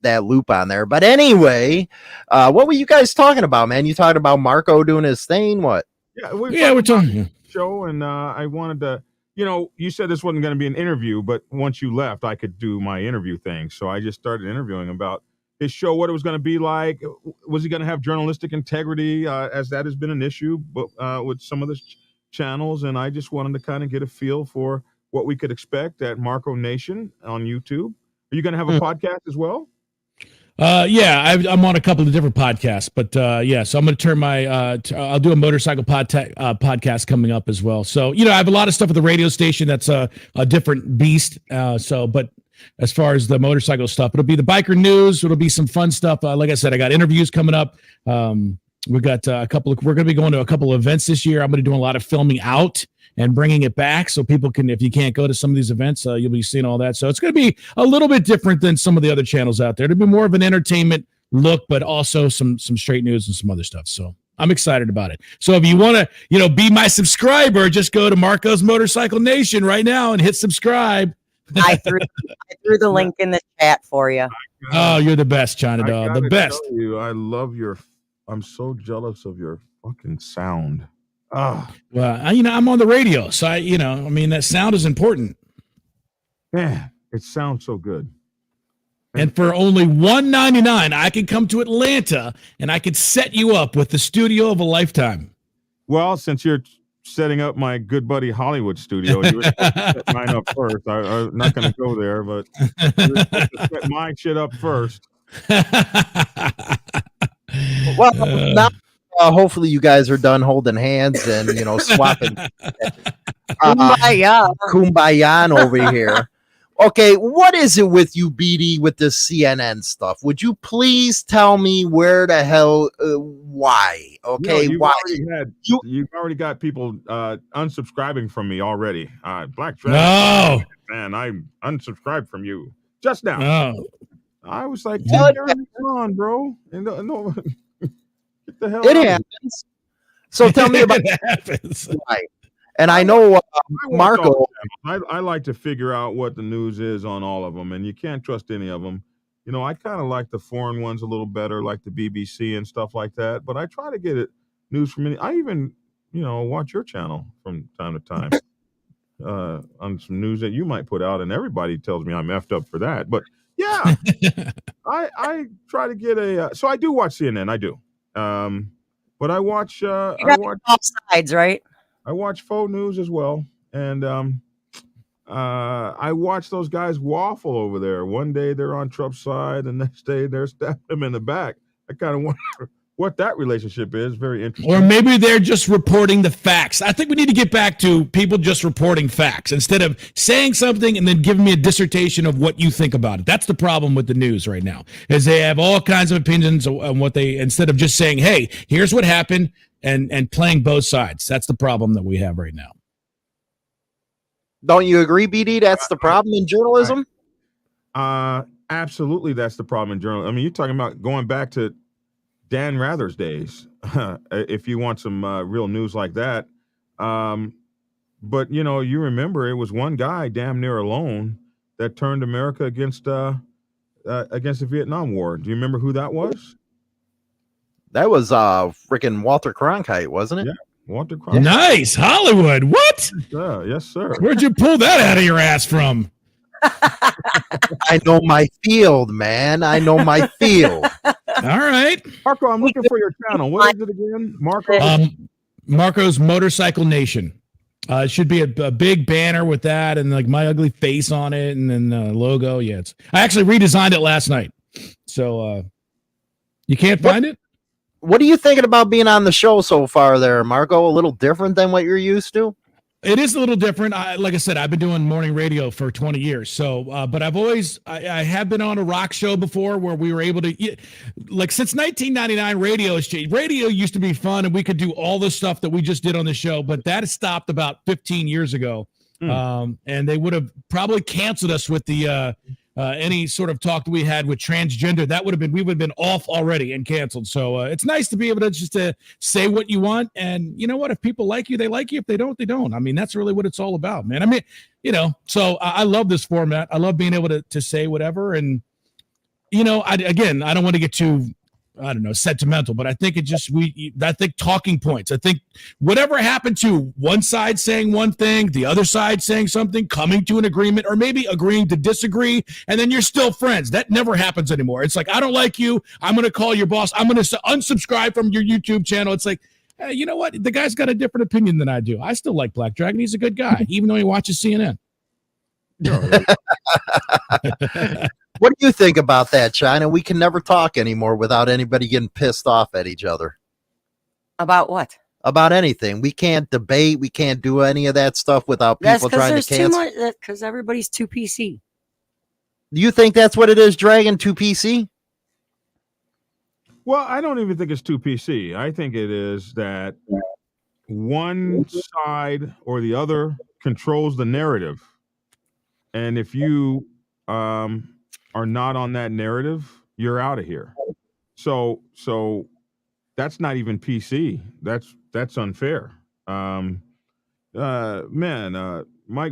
that loop on there. But anyway, what were you guys talking about, man? You talking about Marco doing his thing? What? Yeah, we're talking show, and I wanted to, you know, you said this wasn't going to be an interview, but once you left, I could do my interview thing. So I just started interviewing about his show, what it was going to be like. Was he going to have journalistic integrity, as that has been an issue, but with some of the channels, and I just wanted to kind of get a feel for what we could expect at Marco Nation on YouTube. Are you going to have a podcast as well? Yeah, I'm on a couple of different podcasts, but yeah, so I'm going to turn my I'll do a motorcycle podcast coming up as well. So, you know, I have a lot of stuff at the radio station that's a different beast. But as far as the motorcycle stuff, it'll be the biker news. It'll be some fun stuff. Like I said, I got interviews coming up. We got we're going to be going to a couple of events this year. I'm going to be doing a lot of filming out and bringing it back so people can, if you can't go to some of these events, you'll be seeing all that. So it's going to be a little bit different than some of the other channels out there. It'll be more of an entertainment look, but also some straight news and some other stuff. So I'm excited about it. So if you want to, you know, be my subscriber, just go to Marco's Motorcycle Nation right now and hit subscribe. I threw the link in the chat for you. Oh, you're the best, China Dog. The best. I love I'm so jealous of your fucking sound. Well, you know, I'm on the radio, so I mean, that sound is important. Man, it sounds so good. And for only $199, I can come to Atlanta and I could set you up with the studio of a lifetime. Well, since you're setting up my good buddy Hollywood studio, you were supposed to set mine up first. I'm not going to go there, but you're supposed to set my shit up first. Well, now hopefully you guys are done holding hands and, you know, swapping. Kumbaya over here. Okay, what is it with you, BD, with this CNN stuff? Would you please tell me where the hell, why? Okay, why? You've already got people unsubscribing from me already. Black Trash. No, man, I unsubscribed from you just now. No. I was like, come on, bro. No, get the hell it out happens. So tell me about it happens. Why. And I know Marco. I like to figure out what the news is on all of them, and you can't trust any of them. You know, I kind of like the foreign ones a little better, like the BBC and stuff like that. But I try to get news from I even, you know, watch your channel from time to time on some news that you might put out, and everybody tells me I'm effed up for that. But yeah, I try to get so I do watch CNN. I do, but I watch both sides, right? I watch faux news as well, and I watch those guys waffle over there. One day they're on Trump's side, the next day they're stabbing him in the back. I kind of wonder what that relationship is. Very interesting. Or maybe they're just reporting the facts. I think we need to get back to people just reporting facts instead of saying something and then giving me a dissertation of what you think about it. That's the problem with the news right now, is they have all kinds of opinions on what they, instead of just saying, hey, here's what happened, and playing both sides. That's the problem that we have right now. Don't you agree, BD? That's the problem in journalism? Absolutely, that's the problem in journalism. I mean, you're talking about going back to Dan Rather's days, if you want some real news like that. But, you know, you remember it was one guy damn near alone that turned America against the Vietnam War. Do you remember who that was? That was freaking Walter Cronkite, wasn't it? Yeah, Walter Cronkite. Nice. Hollywood. What? Yes, sir. Where'd you pull that out of your ass from? I know my field, man. I know my field. All right. Marco, I'm looking for your channel. What is it again? Marco? Marco's Motorcycle Nation. It should be a big banner with that and like my ugly face on it and then the logo. Yeah, I actually redesigned it last night. So you can't find it? What are you thinking about being on the show so far there, Marco? A little different than what you're used to? It is a little different. Like I said, I've been doing morning radio for 20 years. So, but I have been on a rock show before where we were able to, like since 1999, radio has changed. Radio used to be fun and we could do all the stuff that we just did on the show, but that has stopped about 15 years ago. And they would have probably canceled us with the any sort of talk that we had with transgender. That would have been, we would have been off already and canceled. So it's nice to be able to just to say what you want. And you know what, if people like you, they like you. If they don't, they don't. I mean, that's really what it's all about, man. I mean, so I love this format. I love being able to say whatever. And, I don't want to get too, sentimental, but I think I think talking points. I think whatever happened to one side saying one thing, the other side saying something, coming to an agreement, or maybe agreeing to disagree, and then you're still friends. That never happens anymore. It's like, I don't like you. I'm going to call your boss. I'm going to unsubscribe from your YouTube channel. It's like, hey, you know what? The guy's got a different opinion than I do. I still like Black Dragon. He's a good guy, even though he watches CNN. What do you think about that, China? We can never talk anymore without anybody getting pissed off at each other. About what? About anything. We can't debate. We can't do any of that stuff without people trying to cancel. Because everybody's too PC. Do you think that's what it is, Dragon? Too PC? Well, I don't even think it's too PC. I think it is that one side or the other controls the narrative. And if you are not on that narrative, you're out of here. So that's not even PC. That's unfair. Mike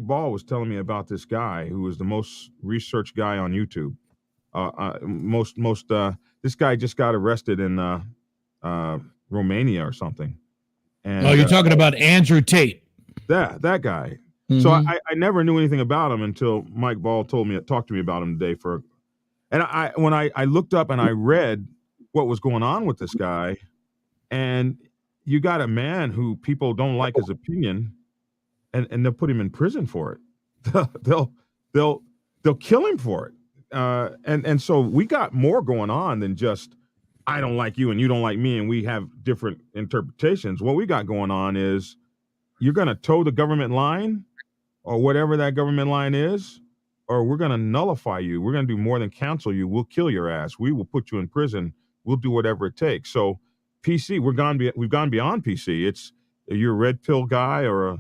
Ball was telling me about this guy who was the most researched guy on YouTube. This guy just got arrested in Romania or something. And, you're talking about Andrew Tate. That guy. Mm-hmm. So I never knew anything about him until Mike Ball talked to me about him today. When I looked up and I read what was going on with this guy, and you got a man who people don't like his opinion, and they'll put him in prison for it. they'll kill him for it. And so we got more going on than just I don't like you and you don't like me and we have different interpretations. What we got going on is you're going to toe the government line or whatever that government line is, or we're going to nullify you. We're going to do more than cancel you. We'll kill your ass. We will put you in prison. We'll do whatever it takes. So PC, we've gone beyond PC. It's you're a red pill guy or a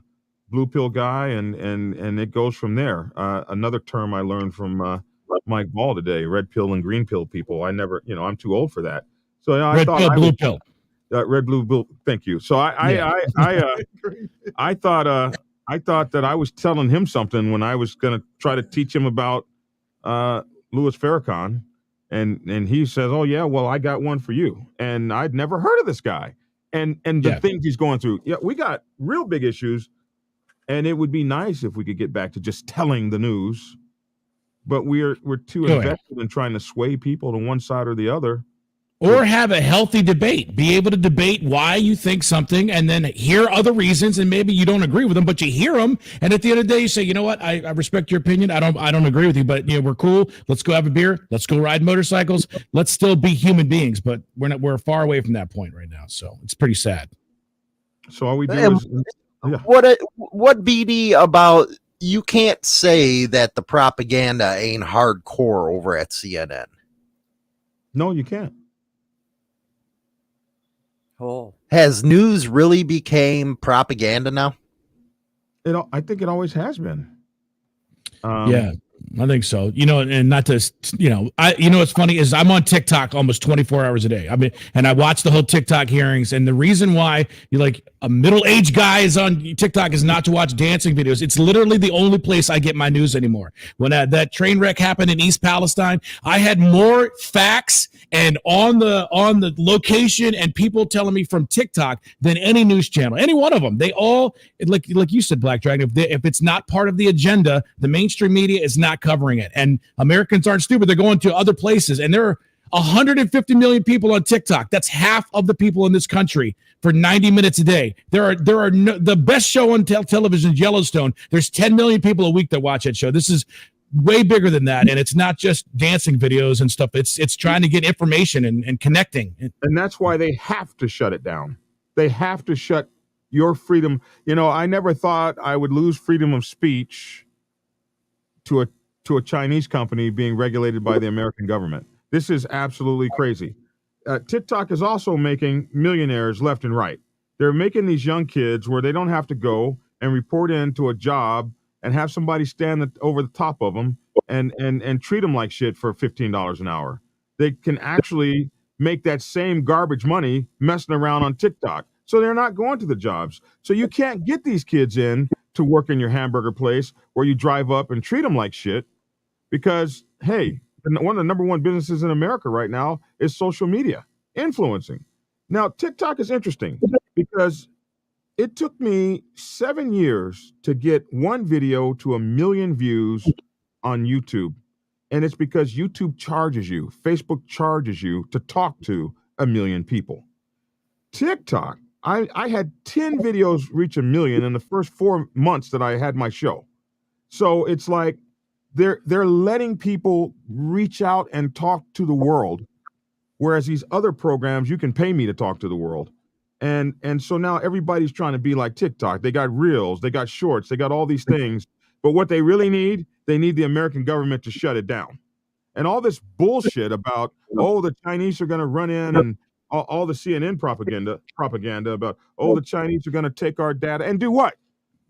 blue pill guy, and it goes from there. Another term I learned from Mike Ball today: red pill and green pill people. I never, I'm too old for that. So red pill, blue pill. Red, blue, blue. Thank you. So I thought that I was telling him something when I was going to try to teach him about Louis Farrakhan, and he says, "Oh yeah, well I got one for you," and I'd never heard of this guy, and the things he's going through. Yeah, we got real big issues, and it would be nice if we could get back to just telling the news, but we're too invested in trying to sway people to one side or the other. Or have a healthy debate. Be able to debate why you think something and then hear other reasons, and maybe you don't agree with them, but you hear them. And at the end of the day, you say, you know what? I respect your opinion. I don't agree with you, but we're cool. Let's go have a beer. Let's go ride motorcycles. Let's still be human beings, but we're far away from that point right now. So it's pretty sad. So all we do is what BD about you can't say that the propaganda ain't hardcore over at CNN. No, you can't. Oh. Has news really became propaganda now? I think it always has been. Yeah. I think so. And not to, what's funny is I'm on TikTok almost 24 hours a day. I mean, and I watch the whole TikTok hearings. And the reason why you're like a middle-aged guy is on TikTok is not to watch dancing videos. It's literally the only place I get my news anymore. When that train wreck happened in East Palestine, I had more facts and on the location and people telling me from TikTok than any news channel, any one of them. They all, like you said, Black Dragon, if it's not part of the agenda, the mainstream media is not covering it. And Americans aren't stupid. They're going to other places. And there are 150 million people on TikTok. That's half of the people in this country for 90 minutes a day. The best show on television is Yellowstone. There's 10 million people a week that watch that show. This is way bigger than that, and it's not just dancing videos and stuff. It's trying to get information and connecting. And that's why they have to shut it down. They have to shut your freedom. I never thought I would lose freedom of speech to a Chinese company being regulated by the American government. This is absolutely crazy. TikTok is also making millionaires left and right. They're making these young kids where they don't have to go and report into a job and have somebody stand over the top of them and treat them like shit for $15 an hour. They can actually make that same garbage money messing around on TikTok. So they're not going to the jobs. So you can't get these kids in to work in your hamburger place where you drive up and treat them like shit because, hey, one of the number one businesses in America right now is social media, influencing. Now, TikTok is interesting because it took me 7 years to get one video to 1 million views on YouTube. And it's because YouTube charges you, Facebook charges you to talk to 1 million people. TikTok, I had 10 videos reach 1 million in the first 4 months that I had my show. So it's like they're letting people reach out and talk to the world. Whereas these other programs, you can pay me to talk to the world. And so now everybody's trying to be like TikTok. They got reels, they got shorts, they got all these things. But what they really need, they need the American government to shut it down. And all this bullshit about, the Chinese are going to run in and all the CNN propaganda about, the Chinese are going to take our data and do what?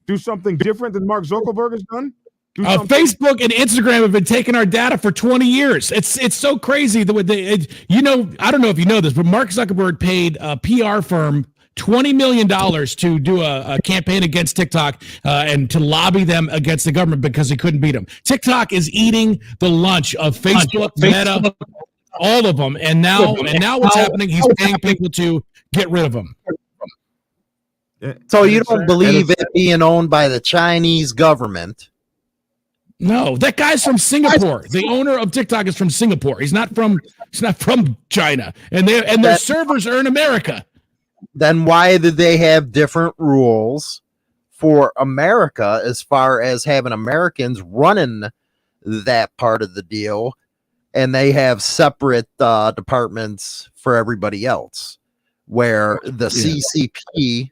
Do something different than Mark Zuckerberg has done? Facebook and Instagram have been taking our data for 20 years. It's so crazy the way I don't know if you know this, but Mark Zuckerberg paid a PR firm $20 million to do a campaign against TikTok and to lobby them against the government because he couldn't beat them. TikTok is eating the lunch of Facebook, Meta, all of them. And now what's happening? He's paying people to get rid of them. So you don't believe it being owned by the Chinese government? No, that guy's from Singapore. The owner of TikTok is from Singapore. He's not from China. And their servers are in America. Then why did they have different rules for America as far as having Americans running that part of the deal, and they have separate departments for everybody else, where the CCP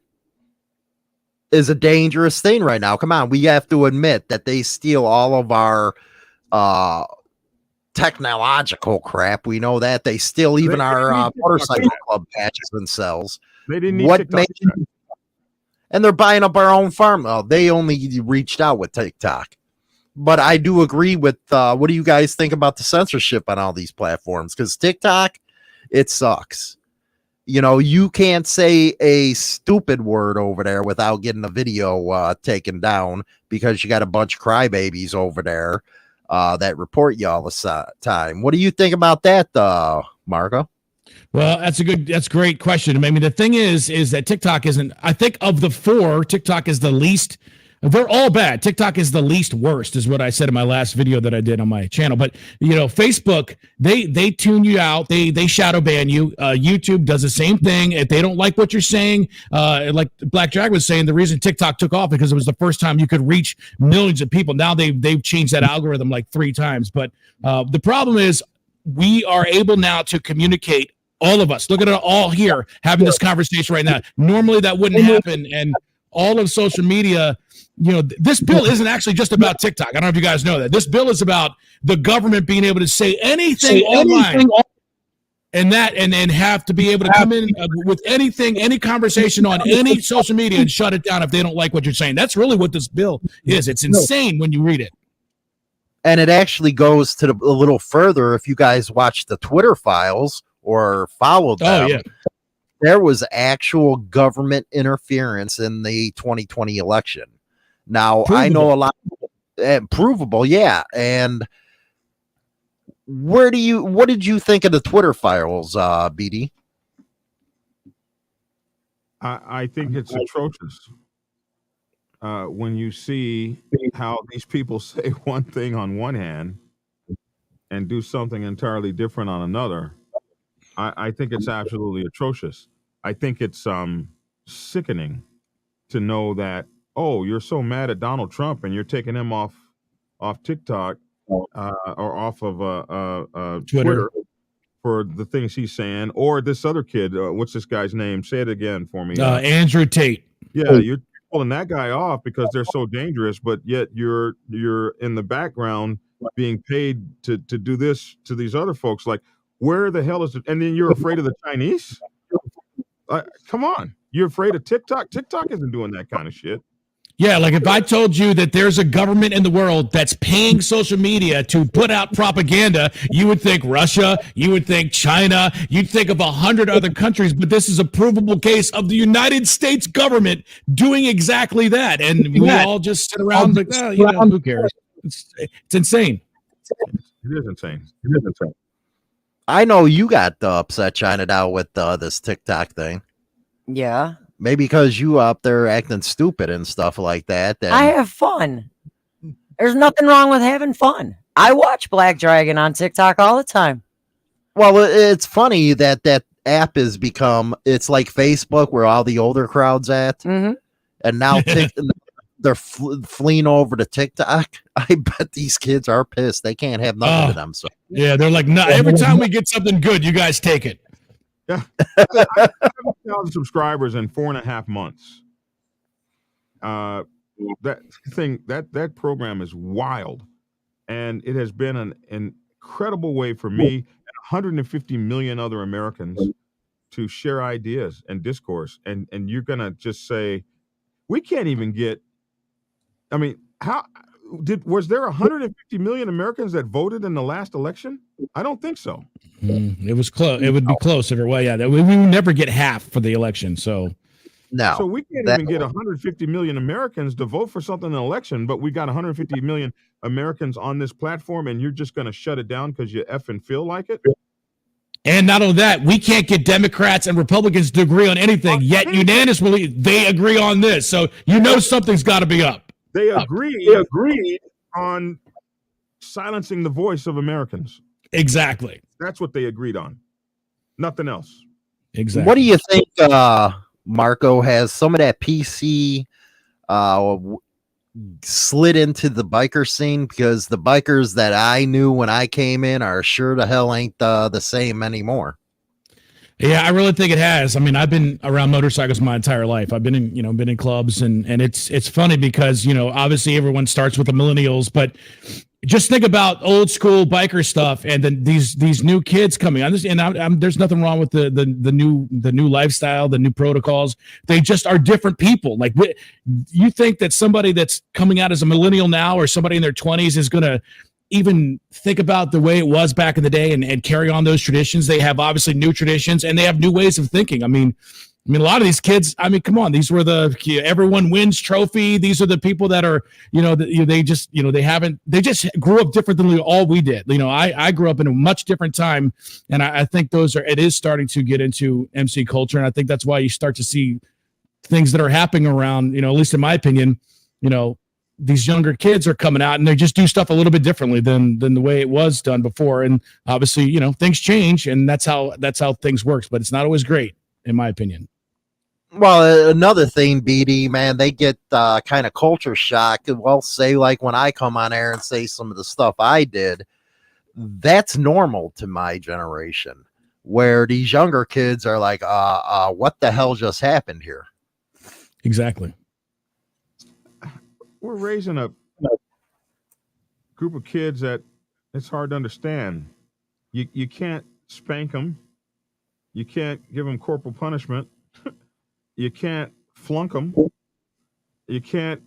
is a dangerous thing right now. Come on, we have to admit that they steal all of our technological crap. We know that they steal even our motorcycle club patches themselves. They didn't need TikTok. And they're buying up our own farm. Oh, they only reached out with TikTok. But I do agree with what do you guys think about the censorship on all these platforms? Because TikTok, it sucks. You can't say a stupid word over there without getting a video taken down because you got a bunch of crybabies over there that report you all the time. What do you think about that, Marco? Well, that's a great question. I mean, the thing is that TikTok isn't, I think of the four, TikTok is the least. They're all bad. TikTok is the least worst, is what I said in my last video that I did on my channel. But Facebook, they tune you out. They shadow ban you. YouTube does the same thing. If they don't like what you're saying, like Black Dragon was saying, the reason TikTok took off because it was the first time you could reach millions of people. Now they've changed that algorithm like 3 times. But the problem is we are able now to communicate. All of us, look at it all here having this conversation right now. Normally that wouldn't happen, and all of social media. This bill isn't actually just about TikTok. I don't know if you guys know that. This bill is about the government being able to say anything online, and have to be able to come in with anything, any conversation on any social media and shut it down if they don't like what you're saying. That's really what this bill is. It's insane when you read it. And it actually goes to a little further. If you guys watch the Twitter files or followed them, yeah. there was actual government interference in the 2020 election. Now, Provable. I know a lot provable, yeah. And what did you think of the Twitter files, BD? I think it's atrocious. When you see how these people say one thing on one hand and do something entirely different on another, I think it's absolutely atrocious. I think it's sickening to know that, oh, you're so mad at Donald Trump and you're taking him off TikTok or off of Twitter for the things he's saying, or this other kid, what's this guy's name? Say it again for me. Andrew Tate. Yeah, you're pulling that guy off because they're so dangerous, but yet you're in the background being paid to do this to these other folks. Like, where the hell is it? And then you're afraid of the Chinese? Come on, you're afraid of TikTok? TikTok isn't doing that kind of shit. Yeah, like if I told you that there's a government in the world that's paying social media to put out propaganda, you would think Russia, you would think China, you'd think of 100 other countries, but this is a provable case of the United States government doing exactly that. And we all just sit around like, oh, who cares? It's insane. It is insane. I know you got upset, China, now with this TikTok thing. Yeah. Maybe because you up there acting stupid and stuff like that. And I have fun. There's nothing wrong with having fun. I watch Black Dragon on TikTok all the time. Well, it's funny that app has become, it's like Facebook where all the older crowd's at. Mm-hmm. And now they're fleeing over to TikTok. I bet these kids are pissed. They can't have nothing to them. So yeah, they're like, no, every time we get something good, you guys take it. Yeah, 7,000 subscribers in 4.5 months. That program is wild, and it has been an incredible way for me and 150 million other Americans to share ideas and discourse. And you're gonna just say, we can't even get. I mean, was there 150 million Americans that voted in the last election? I don't think so. It was close. It would be close if it were. Yeah, we would never get half for the election. So no. So we can't even get 150 million Americans to vote for something in an election, but we got 150 million Americans on this platform, and you're just going to shut it down because you effing feel like it? And not only that, we can't get Democrats and Republicans to agree on anything, yet unanimously they agree on this. So something's got to be up. They agreed on silencing the voice of Americans. Exactly. That's what they agreed on. Nothing else. Exactly. What do you think, Marco, has some of that PC slid into the biker scene? Because the bikers that I knew when I came in are sure the hell ain't the same anymore. Yeah, I really think it has. I mean, I've been around motorcycles my entire life. I've been in clubs, and it's funny because, obviously everyone starts with the millennials, but just think about old school biker stuff, and then these new kids coming on this, and there's nothing wrong with the new lifestyle, the new protocols. They just are different people. Like, you think that somebody that's coming out as a millennial now, or somebody in their 20s, is going to even think about the way it was back in the day and carry on those traditions? They have obviously new traditions, and they have new ways of thinking. I mean, a lot of these kids, come on, these were the everyone wins trophy. These are the people that are, they just grew up different than all we did. I grew up in a much different time, and I think it is starting to get into MC culture. And I think that's why you start to see things that are happening around, at least in my opinion, these younger kids are coming out and they just do stuff a little bit differently than the way it was done before. And obviously, things change, and that's how things works, but it's not always great, in my opinion. Well, another thing, BD, man, they get kind of culture shock. Well, say like when I come on air and say some of the stuff I did, that's normal to my generation, where these younger kids are like, what the hell just happened here? Exactly. We're raising a group of kids that it's hard to understand. You can't spank them. You can't give them corporal punishment. You can't flunk them. You can't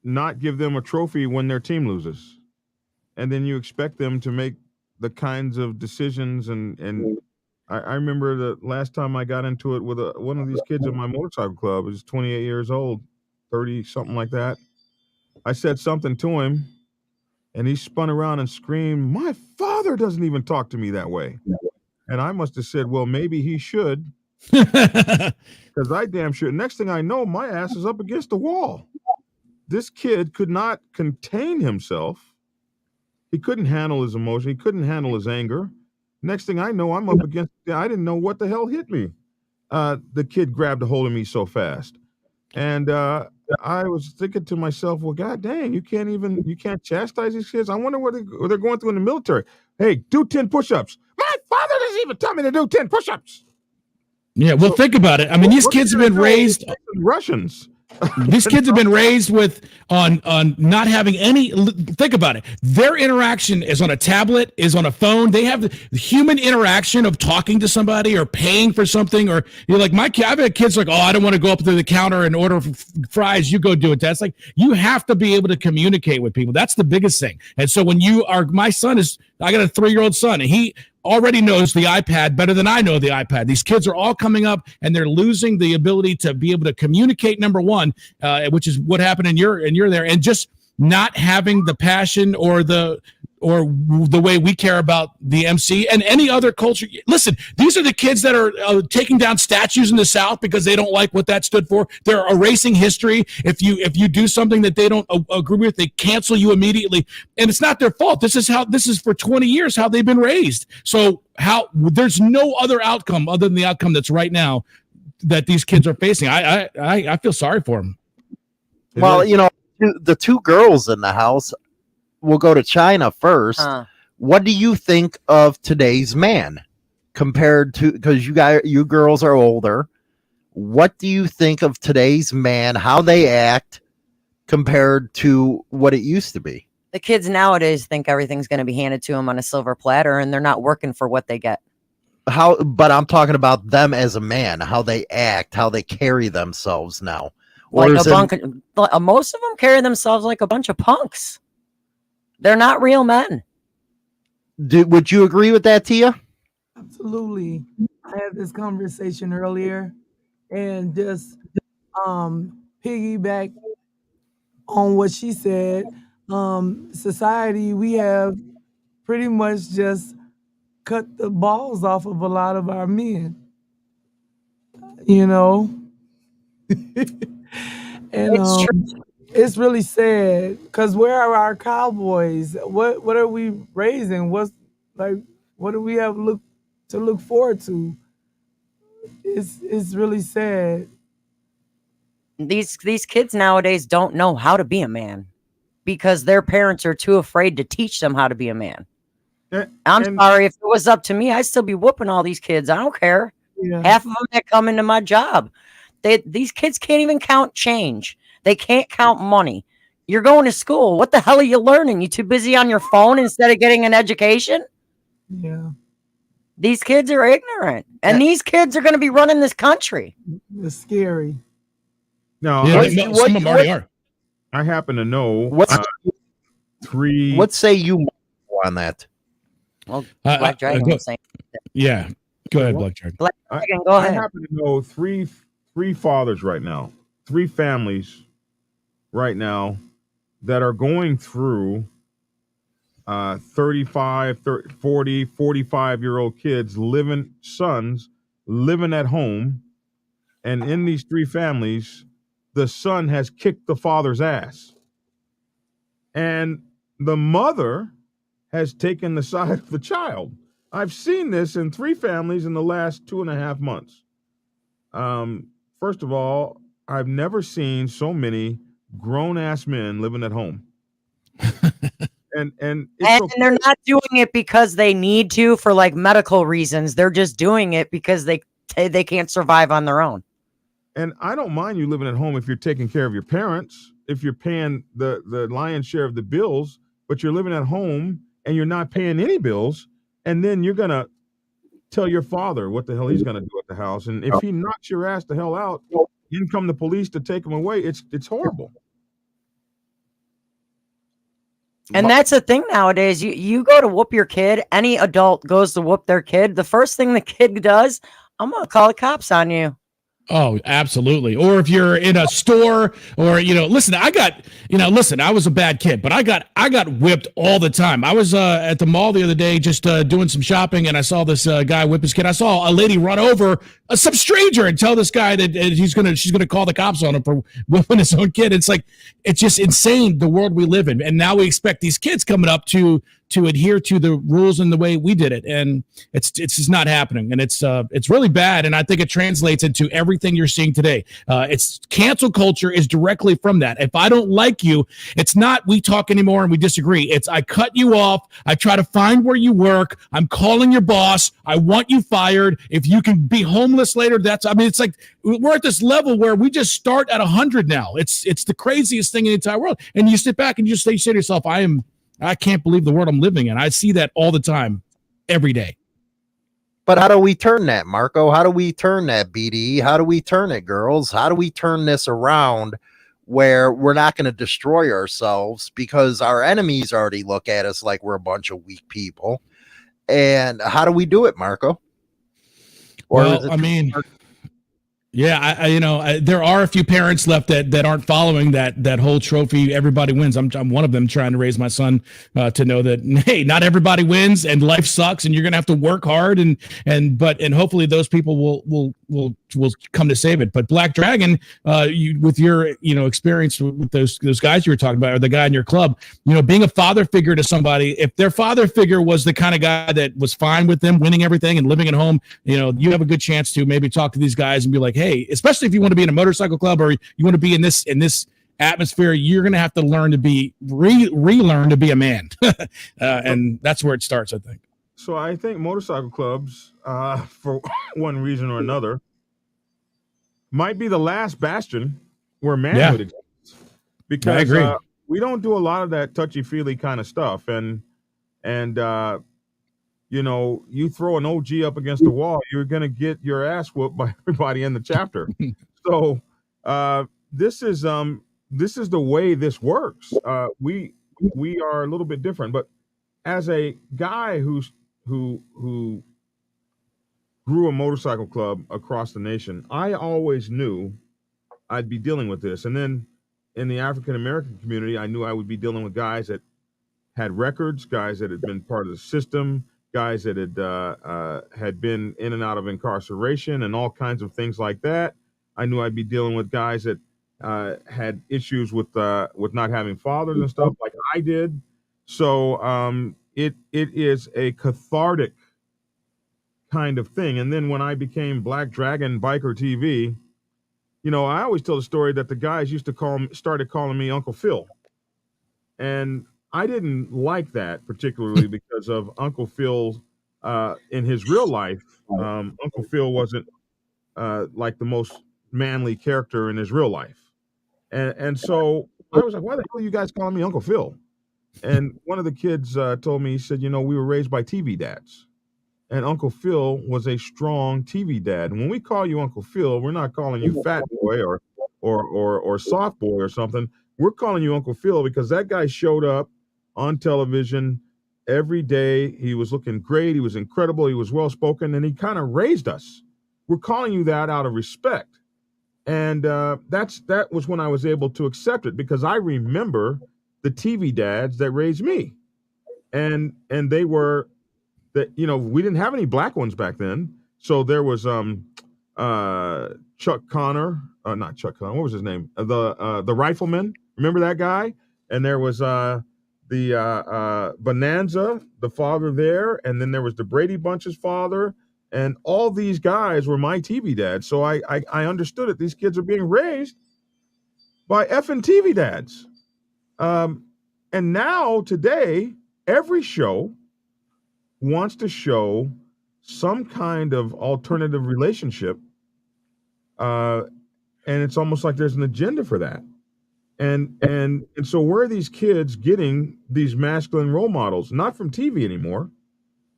not give them a trophy when their team loses. and then you expect them to make the kinds of decisions. And I remember the last time I got into it with one of these kids in my motorcycle club. He was 28 years old, 30, something like that. I said something to him, and he spun around and screamed, "My father doesn't even talk to me that way." And I must have said, well, maybe he should, because I damn sure. Next thing I know, my ass is up against the wall. This kid could not contain himself. He couldn't handle his emotion. He couldn't handle his anger. Next thing I know, I'm up against. I didn't know what the hell hit me. The kid grabbed a hold of me so fast, and I was thinking to myself, well, God dang, you can't chastise these kids. I wonder what they're going through in the military. Hey, do 10 push-ups. My father doesn't even tell me to do 10 push-ups. Yeah, well, think about it. I mean, these kids have been raised. Russians. These kids have been raised with on not having any. Think about it. Their interaction is on a tablet, is on a phone. They have the human interaction of talking to somebody or paying for something. Or you're like, I've had kids like, oh, I don't want to go up to the counter and order fries. You go do it. That's like, you have to be able to communicate with people. That's the biggest thing. And so when my son I got a 3-year-old son, and he already knows the iPad better than I know the iPad. These kids are all coming up and they're losing the ability to be able to communicate, number one, which is what happened in you're there, and just not having the passion or the way we care about the MC and any other culture. Listen, these are the kids that are taking down statues in the South because they don't like what that stood for. They're erasing history. If you do something that they don't agree with, they cancel you immediately. And it's not their fault. This is for 20 years how they've been raised. So there's no other outcome other than the outcome that's right now that these kids are facing. I feel sorry for them. Well, the 2 girls in the house. We'll go to China first. What do you think of today's man compared to, because you girls are older? What do you think of today's man, how they act compared to what it used to be? The kids nowadays think everything's going to be handed to them on a silver platter, and they're not working for what they get. But I'm talking about them as a man, how they act, how they carry themselves now. Most of them carry themselves like a bunch of punks. They're not real men. Would you agree with that, Tia? Absolutely. I had this conversation earlier, and just piggyback on what she said. Society, we have pretty much just cut the balls off of a lot of our men. And It's true. it's really sad, because where are our cowboys? What are we raising? What do we have to look forward to? It's really sad. These kids nowadays don't know how to be a man because their parents are too afraid to teach them how to be a man. I'm sorry, if it was up to me, I'd still be whooping all these kids. I don't care. Yeah. Half of them that come into my job, these kids can't even count change. They can't count money. You're going to school. What the hell are you learning? You too busy on your phone instead of getting an education? Yeah. These kids are ignorant, and these kids are going to be running this country. It's scary. No, some of them already are. I happen to know 3. What say you on that? Well, Black Dragon was saying. Yeah, go ahead, Black Dragon. Black Dragon, go ahead. I happen to know three fathers right now, 3 families right now that are going through 35, 30, 40, 45-year-old kids, sons living at home. And in these 3 families, the son has kicked the father's ass. And the mother has taken the side of the child. I've seen this in 3 families in the last 2.5 months. First of all, I've never seen so many grown-ass men living at home. And they're not doing it because they need to for like medical reasons. They're just doing it because they can't survive on their own. And I don't mind you living at home if you're taking care of your parents, if you're paying the lion's share of the bills, but you're living at home and you're not paying any bills, and then you're gonna tell your father what the hell he's gonna do at the house. And if he knocks your ass the hell out, in come the police to take him away. It's horrible. And that's the thing nowadays. You go to whoop your kid, any adult goes to whoop their kid. The first thing the kid does, I'm going to call the cops on you. Oh, absolutely. Or if you're in a store or, listen, I was a bad kid, but I got whipped all the time. I was at the mall the other day just doing some shopping, and I saw this guy whip his kid. I saw a lady run over some stranger and tell this guy that she's going to call the cops on him for whipping his own kid. It's just insane, the world we live in. And now we expect these kids coming up to adhere to the rules and the way we did it. And it's just not happening. And it's really bad. And I think it translates into everything you're seeing today. It's cancel culture is directly from that. If I don't like you, it's not we talk anymore and we disagree. It's I cut you off. I try to find where you work. I'm calling your boss. I want you fired. If you can be homeless later, it's like we're at this level where we just start at 100 now. It's the craziest thing in the entire world. And you sit back and you say to yourself, I can't believe the world I'm living in. I see that all the time, every day. But how do we turn that, Marco? How do we turn that, BD? How do we turn it, girls? How do we turn this around where we're not going to destroy ourselves because our enemies already look at us like we're a bunch of weak people? And how do we do it, Marco? Yeah, there are a few parents left that aren't following that whole trophy. Everybody wins. I'm one of them, trying to raise my son to know that hey, not everybody wins, and life sucks, and you're gonna have to work hard, and hopefully those people will come to save it. But Black Dragon, with your experience with those guys you were talking about, or the guy in your club, being a father figure to somebody, if their father figure was the kind of guy that was fine with them winning everything and living at home, you have a good chance to maybe talk to these guys and be like, hey, especially if you want to be in a motorcycle club or you want to be in this atmosphere, you're going to have to learn to be relearn to be a man. And that's where it starts, I think. So I think motorcycle clubs, for one reason or another, might be the last bastion where manhood exists. Because I agree. We don't do a lot of that touchy-feely kind of stuff. And you throw an OG up against the wall, you're going to get your ass whooped by everybody in the chapter. So this is the way this works. We are a little bit different. But as a guy who grew a motorcycle club across the nation, I always knew I'd be dealing with this. And then in the African American community, I knew I would be dealing with guys that had records, guys that had been part of the system, guys that had been in and out of incarceration and all kinds of things like that. I knew I'd be dealing with guys that had issues with not having fathers and stuff like I did. So it is a cathartic kind of thing. And then when I became Black Dragon Biker TV, I always tell the story that the guys started calling me Uncle Phil. And I didn't like that particularly because of Uncle Phil in his real life. Uncle Phil wasn't like the most manly character in his real life. And so I was like, why the hell are you guys calling me Uncle Phil? And one of the kids told me, he said, we were raised by TV dads. And Uncle Phil was a strong TV dad. And when we call you Uncle Phil, we're not calling you fat boy or soft boy or something. We're calling you Uncle Phil because that guy showed up on television every day. He was looking great. He was incredible. He was well-spoken, and he kind of raised us. We're calling you that out of respect. And that was when I was able to accept it, because I remember the TV dads that raised me. And they were that, we didn't have any black ones back then. So there was Chuck Connor, not Chuck Connor, what was his name? The Rifleman. Remember that guy? And there was the Bonanza, the father there, and then there was the Brady Bunch's father, and all these guys were my TV dads. So I understood it. These kids are being raised by effing TV dads. And now today, every show wants to show some kind of alternative relationship, and it's almost like there's an agenda for that. And so where are these kids getting these masculine role models? Not from TV anymore.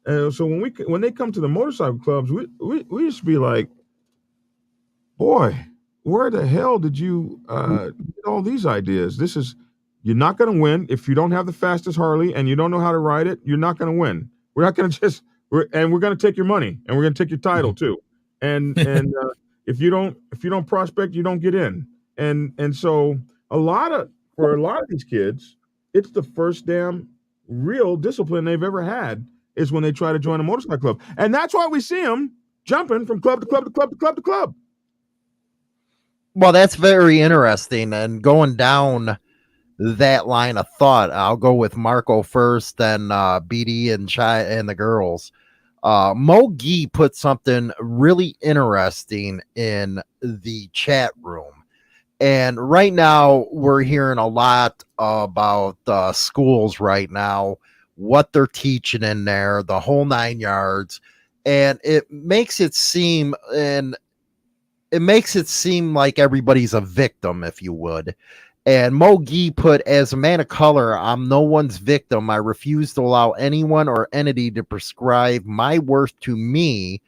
So when they come to the motorcycle clubs, we used to be like, boy, where the hell did you get all these ideas? This is You're not going to win if you don't have the fastest Harley and you don't know how to ride it. You're not going to win. We're not going to we're going to take your money and we're going to take your title too. And if you don't prospect, you don't get in. And so for a lot of these kids, it's the first damn real discipline they've ever had is when they try to join a motorcycle club. And that's why we see them jumping from club to club to club to club to club. Well, that's very interesting. And going down that line of thought, I'll go with Marco first, then BD and Chai and the girls. Mo Gee put something really interesting in the chat room. And right now, we're hearing a lot about schools right now, what they're teaching in there, the whole 9 yards. And it makes it seem like everybody's a victim, if you would. And Mo Gee put, as a man of color, I'm no one's victim. I refuse to allow anyone or entity to prescribe my worth to me.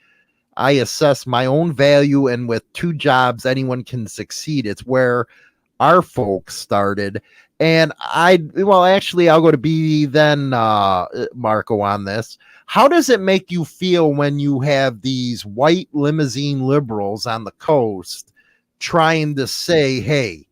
I assess my own value, and with 2 jobs, anyone can succeed. It's where our folks started. And actually, I'll go to BD then, Marco, on this. How does it make you feel when you have these white limousine liberals on the coast trying to say, hey,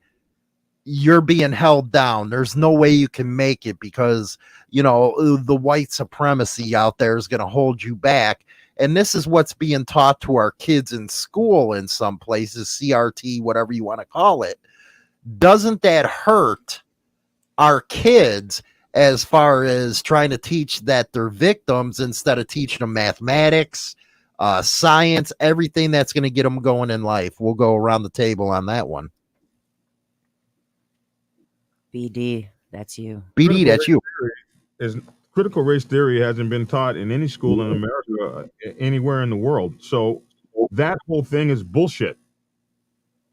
you're being held down. There's no way you can make it because, the white supremacy out there is going to hold you back. And this is what's being taught to our kids in school in some places, CRT, whatever you want to call it. Doesn't that hurt our kids as far as trying to teach that they're victims instead of teaching them mathematics, science, everything that's going to get them going in life? We'll go around the table on that one. BD, that's you. BD, that's you. Critical race theory hasn't been taught in any school in America, anywhere in the world. So that whole thing is bullshit.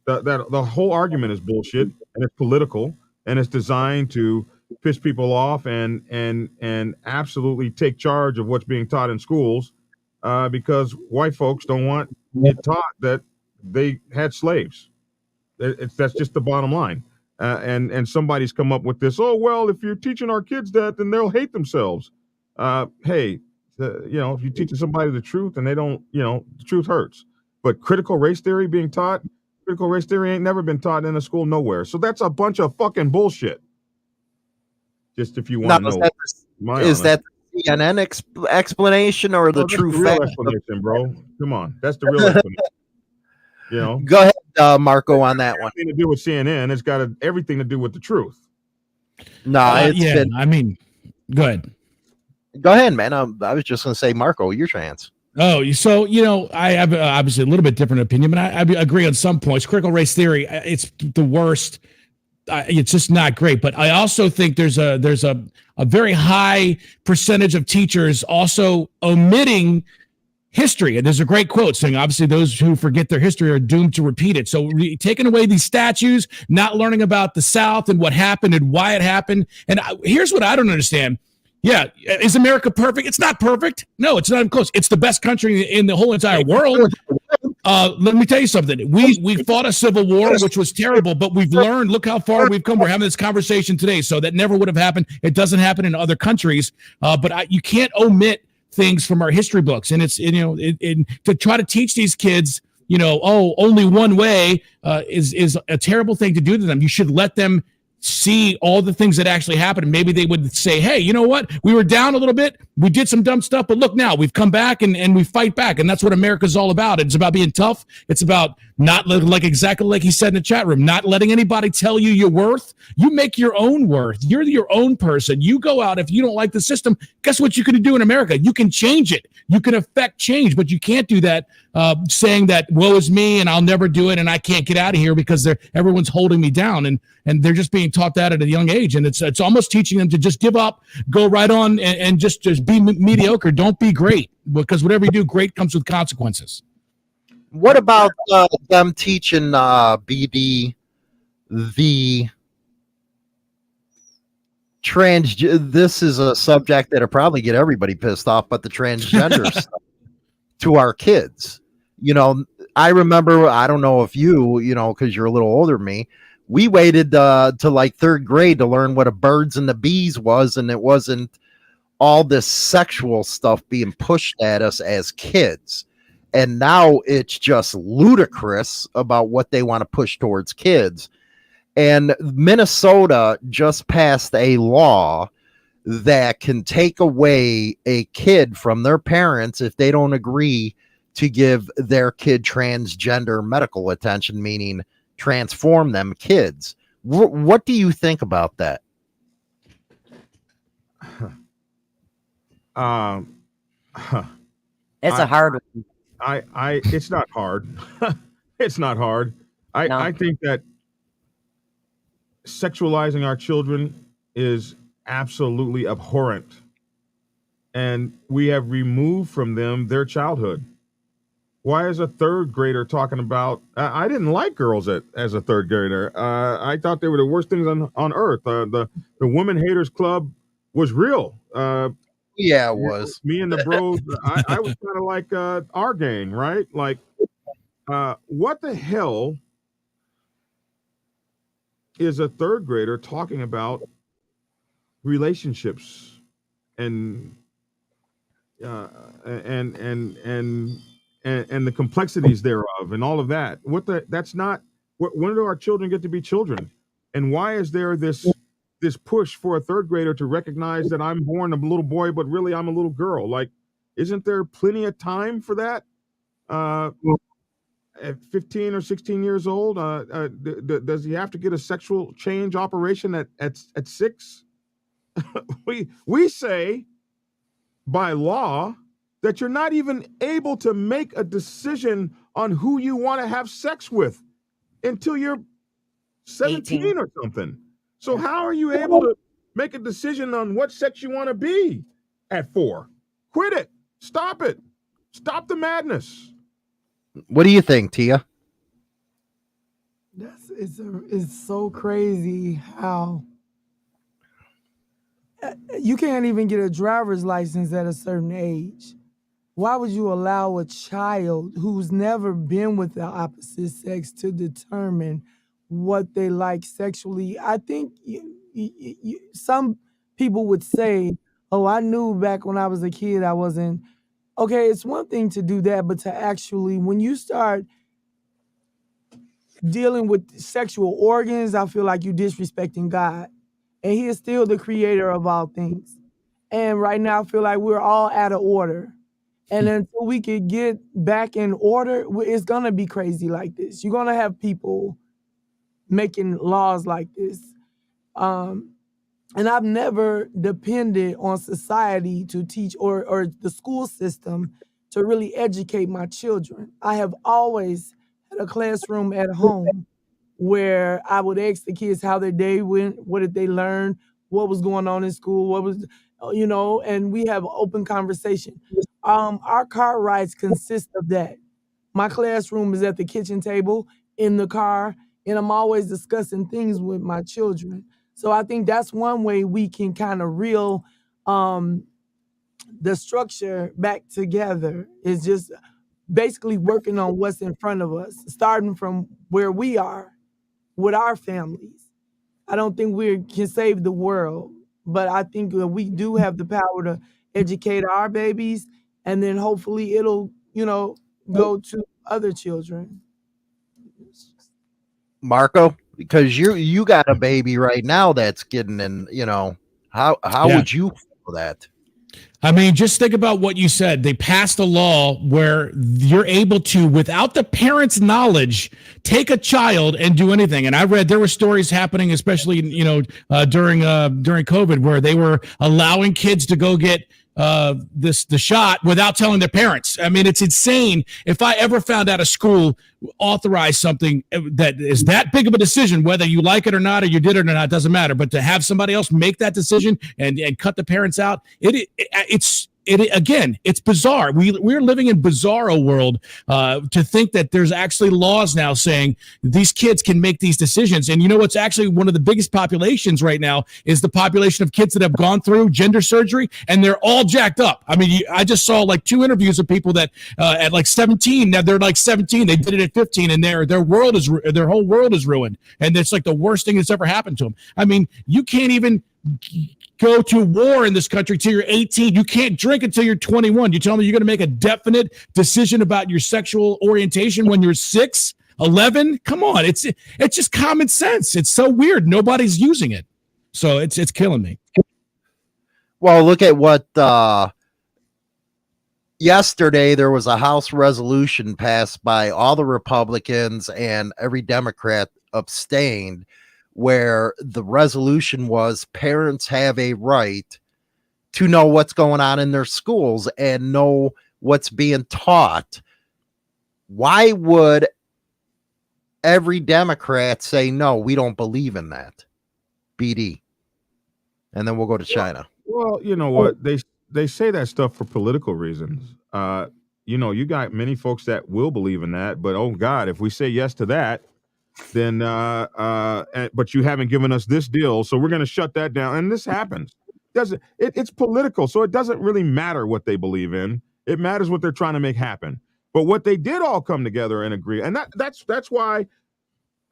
The whole argument is bullshit, and it's political, and it's designed to piss people off and absolutely take charge of what's being taught in schools, because white folks don't want it taught that they had slaves. That's just the bottom line. And somebody's come up with this. Oh, well, if you're teaching our kids that, then they'll hate themselves. If you're teaching somebody the truth and they don't, the truth hurts. But critical race theory ain't never been taught in a school nowhere. So that's a bunch of fucking bullshit. Just if you want to know. Is that the CNN explanation or the true fact? Explanation, bro. Come on. That's the real explanation. Go ahead. Marco, on that one. Nothing to do with CNN. It's got everything to do with the truth. No, go ahead. Go ahead, man. I was just going to say, Marco, your chance. Oh, so, I have obviously a little bit different opinion, but I agree on some points. Critical race theory, it's the worst. It's just not great. But I also think there's a very high percentage of teachers also omitting history. And there's a great quote saying, obviously, those who forget their history are doomed to repeat it. So taking away these statues, not learning about the South and what happened and why it happened. And here's what I don't understand. Yeah. Is America perfect? It's not perfect. No, it's not even close. It's the best country in the whole entire world. Let me tell you something. We fought a civil war, which was terrible, but we've learned. Look how far we've come. We're having this conversation today. So that never would have happened. It doesn't happen in other countries. But you can't omit things from our history books. And it's, to try to teach these kids, only one way is a terrible thing to do to them. You should let them see all the things that actually happened. And maybe they would say, hey, you know what? We were down a little bit. We did some dumb stuff, but look now, we've come back and we fight back. And that's what America's all about. It's about being tough. It's about not exactly like he said in the chat room, not letting anybody tell you your worth. You make your own worth. You're your own person. You go out. If you don't like the system, guess what you can do in America? You can change it. You can affect change, but you can't do that saying that woe is me and I'll never do it and I can't get out of here because everyone's holding me down. And they're just being taught that at a young age. And it's almost teaching them to just give up, go right on and just be mediocre. Don't be great, because whatever you do, great comes with consequences. What about them teaching BD the this is a subject that'll probably get everybody pissed off, but the transgender stuff to our kids. I remember, I don't know if you, because you're a little older than me, We waited to like third grade to learn what a birds and the bees was, and it wasn't all this sexual stuff being pushed at us as kids. And now it's just ludicrous about what they want to push towards kids. And Minnesota just passed a law that can take away a kid from their parents if they don't agree to give their kid transgender medical attention, meaning transform them kids. What do you think about that? It's a hard one. It's not hard. It's not hard. I think that sexualizing our children is absolutely abhorrent, and we have removed from them their childhood. Why is a third grader talking about? I didn't like girls as a third grader. I thought they were the worst things on earth. The Women Haters Club was real. Yeah, it was. Me and the bros. I was kind of like our gang, right? Like, what the hell is a third grader talking about relationships and the complexities thereof and all of that? That's not. When do our children get to be children? And why is there this push for a third grader to recognize that I'm born a little boy, but really I'm a little girl? Like, isn't there plenty of time for that? At 15 or 16 years old, does he have to get a sexual change operation at 6? we say by law that you're not even able to make a decision on who you want to have sex with until you're 17 18. Or something. So how are you able to make a decision on what sex you want to be at 4? Quit it. Stop it. Stop the madness. What do you think, Tia? It's so crazy how you can't even get a driver's license at a certain age. Why would you allow a child who's never been with the opposite sex to determine what they like sexually? I think some people would say, oh, I knew back when I was a kid I wasn't. Okay, it's one thing to do that, but to actually, when you start dealing with sexual organs, I feel like you're disrespecting God. And he is still the creator of all things. And right now, I feel like we're all out of order. And until we can get back in order, it's going to be crazy like this. You're going to have people making laws like this. And I've never depended on society to teach or the school system to really educate my children. I have always had a classroom at home where I would ask the kids how their day went, what did they learn, what was going on in school, what was, and we have open conversation. Our car rides consist of that. My classroom is at the kitchen table, in the car, and I'm always discussing things with my children. So I think that's one way we can kind of reel the structure back together, is just basically working on what's in front of us, starting from where we are with our families. I don't think we can save the world, but I think that we do have the power to educate our babies, and then hopefully it'll, go to other children. Marco, because you got a baby right now that's getting in, how would you feel that? I mean, just think about what you said. They passed a law where you're able to, without the parents' knowledge, take a child and do anything. And I read there were stories happening, especially during COVID, where they were allowing kids to go get the shot without telling their parents. I mean, it's insane. If I ever found out a school authorized something that is that big of a decision, whether you like it or not, or you did it or not, doesn't matter. But to have somebody else make that decision and cut the parents out, it's again, it's bizarre. We're living in bizarro world to think that there's actually laws now saying these kids can make these decisions. And you know what's actually one of the biggest populations right now is the population of kids that have gone through gender surgery, and they're all jacked up. I mean, I just saw like 2 interviews of people that at like 17, now they're like 17, they did it at 15, and their whole world is ruined. And it's like the worst thing that's ever happened to them. I mean, you can't even go to war in this country till you're 18. You can't drink until you're 21. You tell me you're going to make a definite decision about your sexual orientation when you're 6, 11? Come on. It's just common sense. It's so weird. Nobody's using it. So it's killing me. Well, look at what yesterday there was a House resolution passed by all the Republicans and every Democrat abstained, where the resolution was parents have a right to know what's going on in their schools and know what's being taught. Why would every Democrat say, no, we don't believe in that? BD. And then we'll go to China. Well, you know what? They say that stuff for political reasons. You got many folks that will believe in that, but oh God, if we say yes to that, then but you haven't given us this deal, so we're going to shut that down. And this happens. It's political, so it doesn't really matter what they believe in. It matters what they're trying to make happen. But what they did all come together and agree, and that's why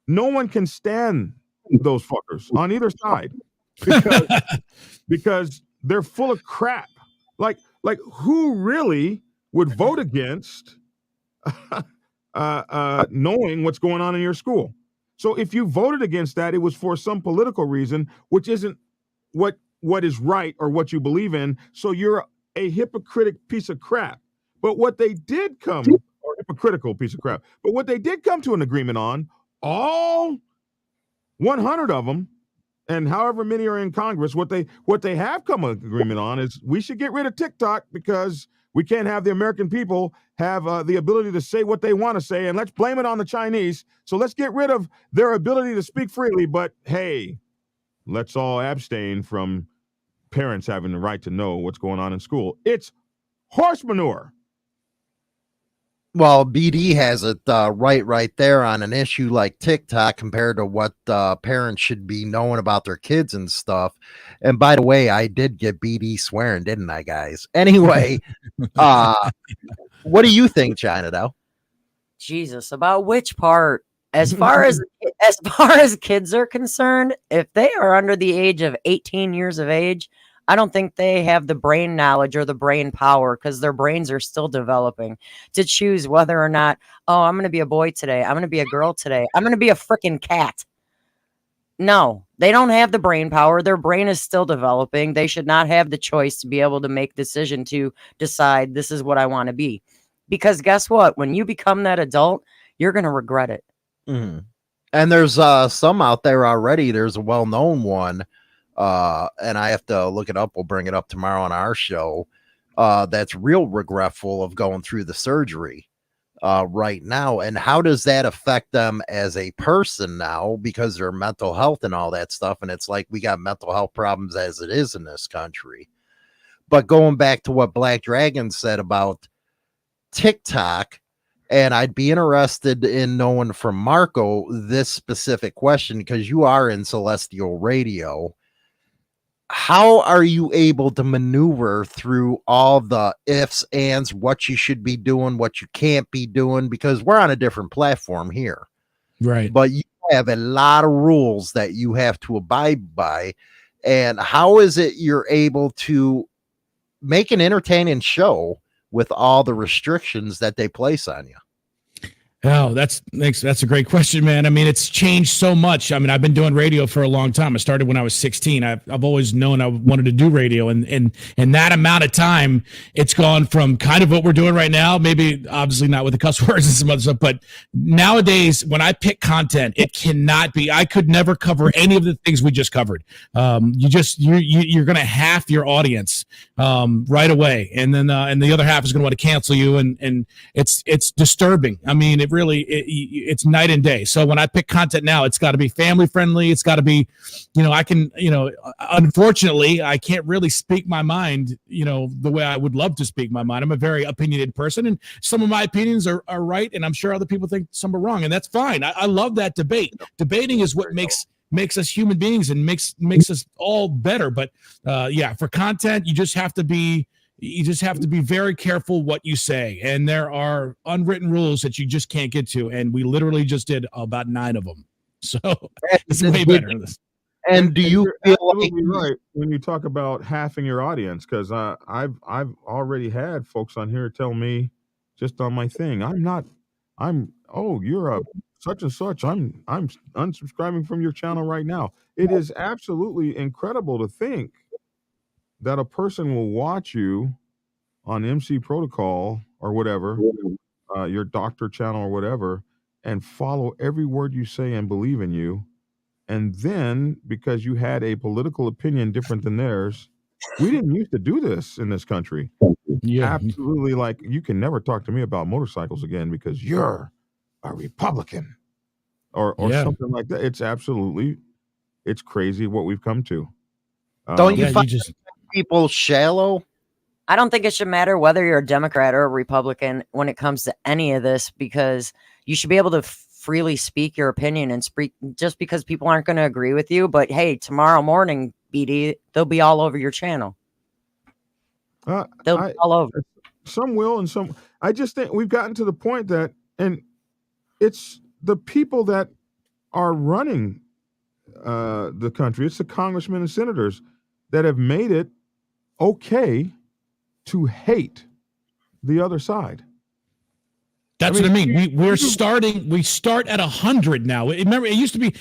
no one can stand those fuckers on either side, because they're full of crap. Like who really would vote against knowing what's going on in your school? So if you voted against that, it was for some political reason, which isn't what is right or what you believe in. So you're a hypocritical piece of crap. But what they did come, or hypocritical piece of crap, but what they did come to an agreement on, all 100 of them, and however many are in Congress, what they have come to an agreement on is we should get rid of TikTok because we can't have the American people have the ability to say what they want to say, and let's blame it on the Chinese. So let's get rid of their ability to speak freely. But hey, let's all abstain from parents having the right to know what's going on in school. It's horse manure. Well, BD has it right there on an issue like TikTok compared to what parents should be knowing about their kids and stuff. And by the way, I did get BD swearing, didn't I, guys? Anyway, what do you think, China, though? Jesus, about which part? As far as kids are concerned, if they are under the age of 18 years of age, I don't think they have the brain knowledge or the brain power, because their brains are still developing, to choose whether or not, oh, I'm going to be a boy today. I'm going to be a girl today. I'm going to be a freaking cat. No, they don't have the brain power. Their brain is still developing. They should not have the choice to be able to make decision to decide this is what I want to be. Because guess what? When you become that adult, you're going to regret it. Mm-hmm. And there's some out there already. There's a well-known one. And I have to look it up. We'll bring it up tomorrow on our show. That's real regretful of going through the surgery right now. And how does that affect them as a person now, because their mental health and all that stuff? And it's like, we got mental health problems as it is in this country. But going back to what Black Dragon said about TikTok, and I'd be interested in knowing from Marco this specific question, because you are in Celestial Radio. How are you able to maneuver through all the ifs, ands, what you should be doing, what you can't be doing? Because we're on a different platform here. Right. But you have a lot of rules that you have to abide by. And how is it you're able to make an entertaining show with all the restrictions that they place on you? Oh, that's a great question, man. I mean, it's changed so much. I mean, I've been doing radio for a long time. I started when I was 16. I've always known I wanted to do radio, and in that amount of time, it's gone from kind of what we're doing right now, maybe obviously not with the cuss words and some other stuff, but nowadays when I pick content, it cannot be. I could never cover any of the things we just covered. You're going to half your audience right away, and then and the other half is going to want to cancel you, and it's disturbing. I mean, it it's night and day. So when I pick content now, it's got to be family friendly. It's got to be, unfortunately, I can't really speak my mind, the way I would love to speak my mind. I'm a very opinionated person, and some of my opinions are right, and I'm sure other people think some are wrong, and that's fine. I love that debate. Debating is what makes us human beings and makes us all better. But for content, you just have to be very careful what you say, and there are unwritten rules that you just can't get to, and we literally just did about 9 of them, so it's way better. And do you feel absolutely right when you talk about halving your audience? Because I've already had folks on here tell me, just on my thing, you're a such and such, I'm unsubscribing from your channel right now. It is absolutely incredible to think that a person will watch you on MC Protocol or whatever, your doctor channel or whatever, and follow every word you say and believe in you. And then, because you had a political opinion different than theirs, we didn't used to do this in this country. Yeah, absolutely. Like, you can never talk to me about motorcycles again because you're a Republican or something like that. It's crazy what we've come to. Don't you find people shallow? I don't think it should matter whether you're a Democrat or a Republican when it comes to any of this, because you should be able to freely speak your opinion and speak, just because people aren't going to agree with you. But hey, tomorrow morning, BD, they'll be all over your channel. They'll be all over. Some will, and some. I just think we've gotten to the point that, and it's the people that are running the country. It's the congressmen and senators that have made it okay to hate the other side. What I mean. We start at 100 now. Remember, it used to be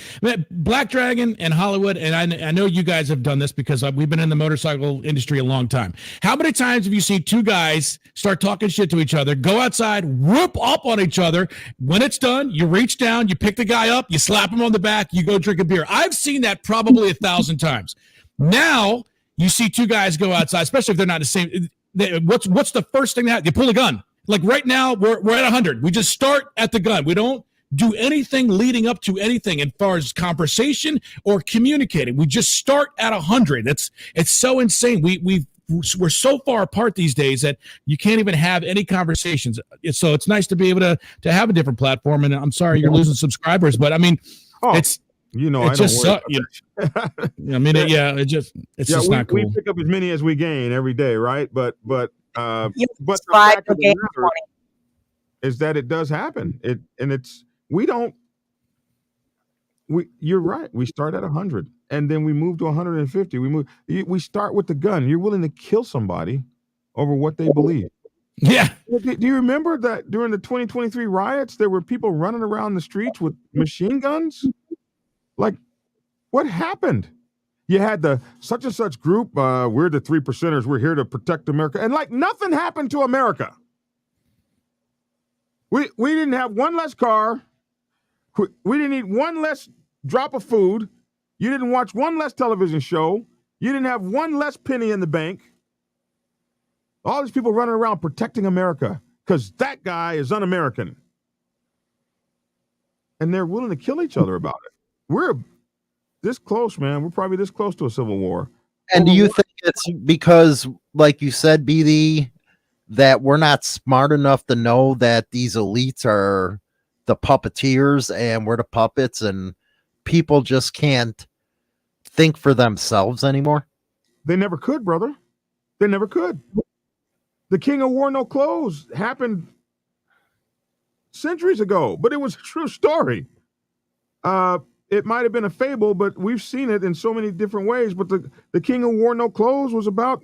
Black Dragon and Hollywood, and I know you guys have done this because we've been in the motorcycle industry a long time. How many times have you seen 2 guys start talking shit to each other, go outside, whoop up on each other? When it's done, you reach down, you pick the guy up, you slap him on the back, you go drink a beer. I've seen that probably 1,000 times. Now you see 2 guys go outside, especially if they're not the same. What's the first thing that happens? You pull a gun. Like right now, we're at 100. We just start at the gun. We don't do anything leading up to anything as far as conversation or communicating. We just start at 100. It's so insane. We're so far apart these days that you can't even have any conversations. So it's nice to be able to have a different platform. And I'm sorry you're losing subscribers, but I mean, it's just not cool. We pick up as many as we gain every day, right? But the fact of the matter is that it does happen. You're right. We start at 100 and then we move to 150. We start with the gun. You're willing to kill somebody over what they believe. Yeah. Do you remember that during the 2023 riots, there were people running around the streets with machine guns? Like, what happened? You had the such and such group. We're the 3%ers. We're here to protect America. And like nothing happened to America. We didn't have one less car. We didn't eat one less drop of food. You didn't watch one less television show. You didn't have one less penny in the bank. All these people running around protecting America because that guy is un-American. And they're willing to kill each other about it. We're this close, man. We're probably this close to a civil war. And do you think it's because, like you said, BD, that we're not smart enough to know that these elites are the puppeteers and we're the puppets, and people just can't think for themselves anymore? They never could, brother. They never could. The king who wore no clothes happened centuries ago, but it was a true story. It might have been a fable, but we've seen it in so many different ways. But the king who wore no clothes was about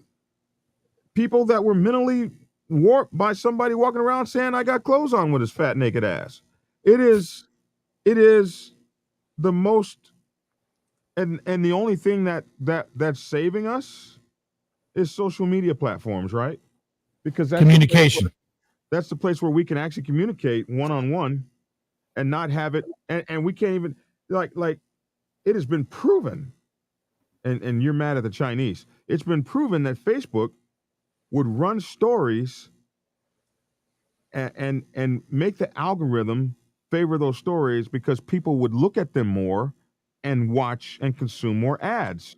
people that were mentally warped by somebody walking around saying, I got clothes on with his fat, naked ass. It is the most, and the only thing that's saving us is social media platforms, right? Because that's communication. That's the place where we can actually communicate one-on-one and not have it. And we can't even, like it has been proven, and you're mad at the Chinese. It's been proven that Facebook would run stories and make the algorithm favor those stories because people would look at them more and watch and consume more ads.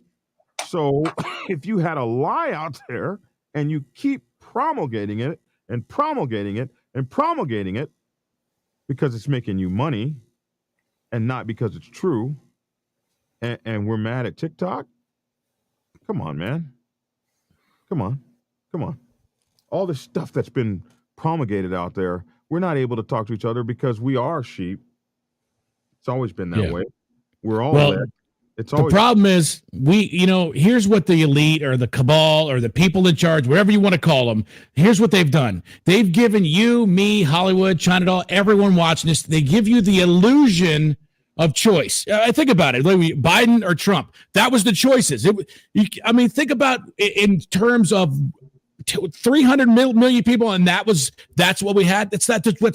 So if you had a lie out there and you keep promulgating it and promulgating it and promulgating it because it's making you money and not because it's true, and we're mad at TikTok, come on, man. Come on. All this stuff that's been promulgated out there, we're not able to talk to each other because we are sheep. It's always been that way. We're all led. It's always the problem is here's what the elite or the cabal or the people in charge, whatever you want to call them, here's what they've done. They've given you, me, Hollywood, China doll, everyone watching this, they give you the illusion of choice. Think about it. Like Biden or Trump, that was the choices. Think about in terms of 300 million people, and that's what we had. That's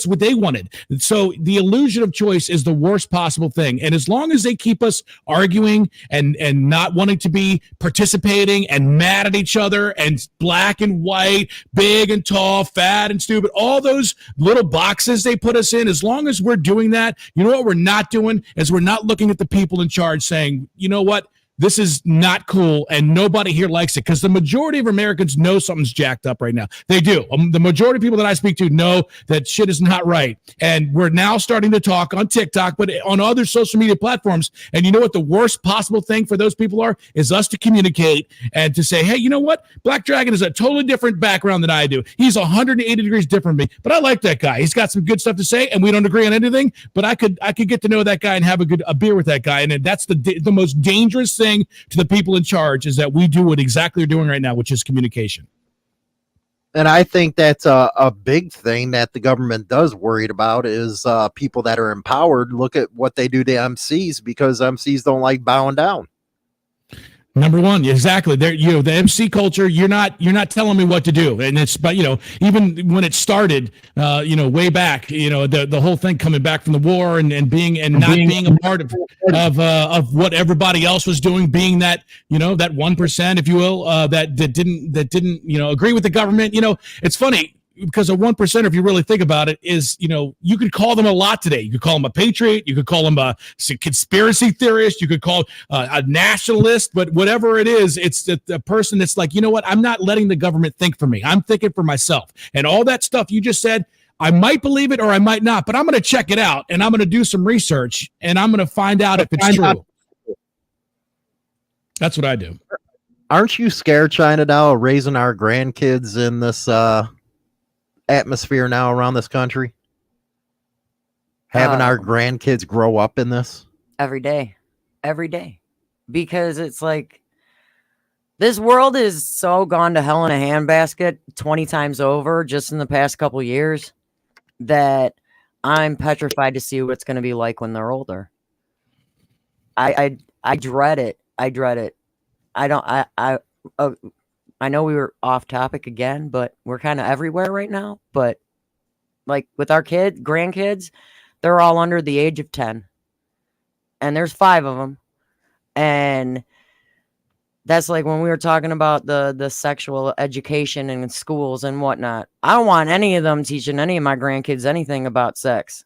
what they wanted. So the illusion of choice is the worst possible thing. And as long as they keep us arguing and not wanting to be participating and mad at each other and black and white, big and tall, fat and stupid, all those little boxes they put us in, as long as we're doing that, you know what we're not doing is we're not looking at the people in charge saying, you know what? This is not cool, and nobody here likes it because the majority of Americans know something's jacked up right now. They do. The majority of people that I speak to know that shit is not right, and we're now starting to talk on TikTok, but on other social media platforms. And you know what the worst possible thing for those people is us to communicate and to say, hey, you know what? Black Dragon is a totally different background than I do. He's 180 degrees different from me, but I like that guy. He's got some good stuff to say, and we don't agree on anything, but I could get to know that guy and have a beer with that guy, and that's the most dangerous thing to the people in charge is that we do what exactly we're doing right now, which is communication. And I think that's a big thing that the government does worried about is people that are empowered. Look at what they do to MCs because MCs don't like bowing down. Number one, exactly. There, the MC culture. You're not telling me what to do, and it's. But even when it started, way back, the whole thing coming back from the war and not being a part of what everybody else was doing, being that that 1%, if you will, that didn't agree with the government. It's funny. Because a 1%, if you really think about it, is, you could call them a lot today. You could call them a patriot. You could call them a conspiracy theorist. You could call a nationalist. But whatever it is, it's the person that's like, you know what? I'm not letting the government think for me. I'm thinking for myself. And all that stuff you just said, I might believe it or I might not. But I'm going to check it out. And I'm going to do some research. And I'm going to find out if it's true. That's what I do. Aren't you scared, China Doll, raising our grandkids in this atmosphere now around this country, having our grandkids grow up in this every day, because it's like this world is so gone to hell in a handbasket 20 times over just in the past couple years that I'm petrified to see what it's going to be like when they're older. I dread it. I know we were off topic again, but we're kind of everywhere right now. But like with our grandkids, they're all under the age of 10. And there's 5 of them. And that's like when we were talking about the sexual education in schools and whatnot. I don't want any of them teaching any of my grandkids anything about sex.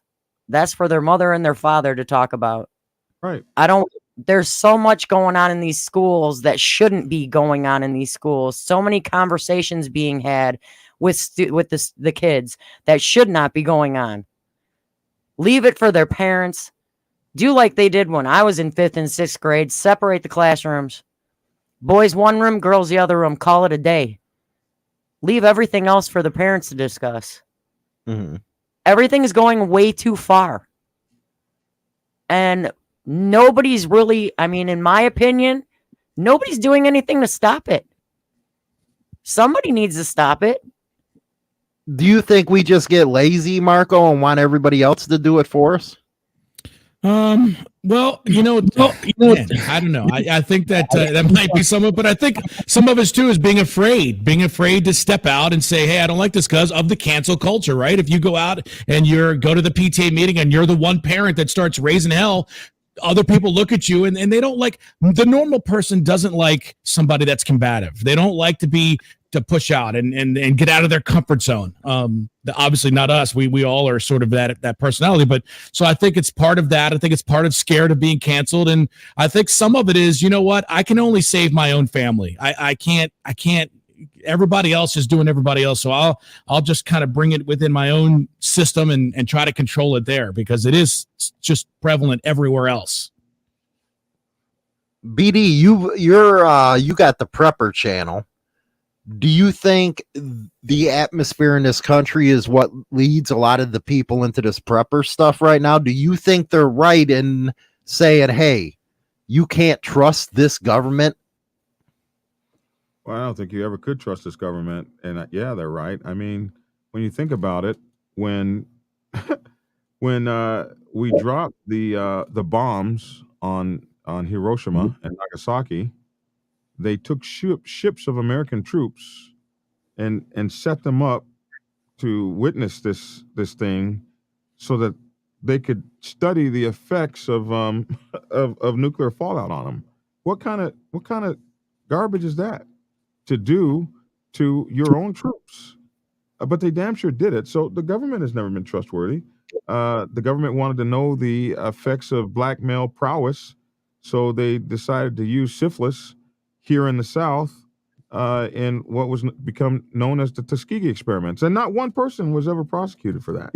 That's for their mother and their father to talk about. Right. There's so much going on in these schools that shouldn't be going on in these schools. So many conversations being had with the kids that should not be going on. Leave it for their parents. Do like they did when I was in 5th and 6th grade. Separate the classrooms. Boys one room, girls the other room. Call it a day. Leave everything else for the parents to discuss. Mm-hmm. Everything is going way too far. And nobody's really, in my opinion, nobody's doing anything to stop it. Somebody needs to stop it. Do you think we just get lazy, Marco, and want everybody else to do it for us? Well, I don't know. I think that that might be some of it, but I think some of us too is being afraid to step out and say, hey, I don't like this because of the cancel culture, right? If you go out and go to the PTA meeting and you're the one parent that starts raising hell, other people look at you and they don't like, the normal person doesn't like somebody that's combative. They don't like to be to push out and get out of their comfort zone. Obviously not us. We all are sort of that personality, but so I think it's part of that. I think it's part of scared of being canceled. And I think some of it is, you know what, I can only save my own family. I can't, everybody else is doing everybody else. So I'll just kind of bring it within my own system and try to control it there, because it is just prevalent everywhere else. BD, you got the Prepper channel. Do you think the atmosphere in this country is what leads a lot of the people into this prepper stuff right now? Do you think they're right in saying, hey, you can't trust this government? Well, I don't think you ever could trust this government. And yeah, they're right. I mean, when you think about it, when we dropped the bombs on Hiroshima and Nagasaki, they took ships of American troops and set them up to witness this thing, so that they could study the effects of nuclear fallout on them. What kind of garbage is that to do to your own troops? But they damn sure did it. So the government has never been trustworthy. The government wanted to know the effects of black male prowess, so they decided to use syphilis here in the South in what was become known as the Tuskegee experiments. And not one person was ever prosecuted for that.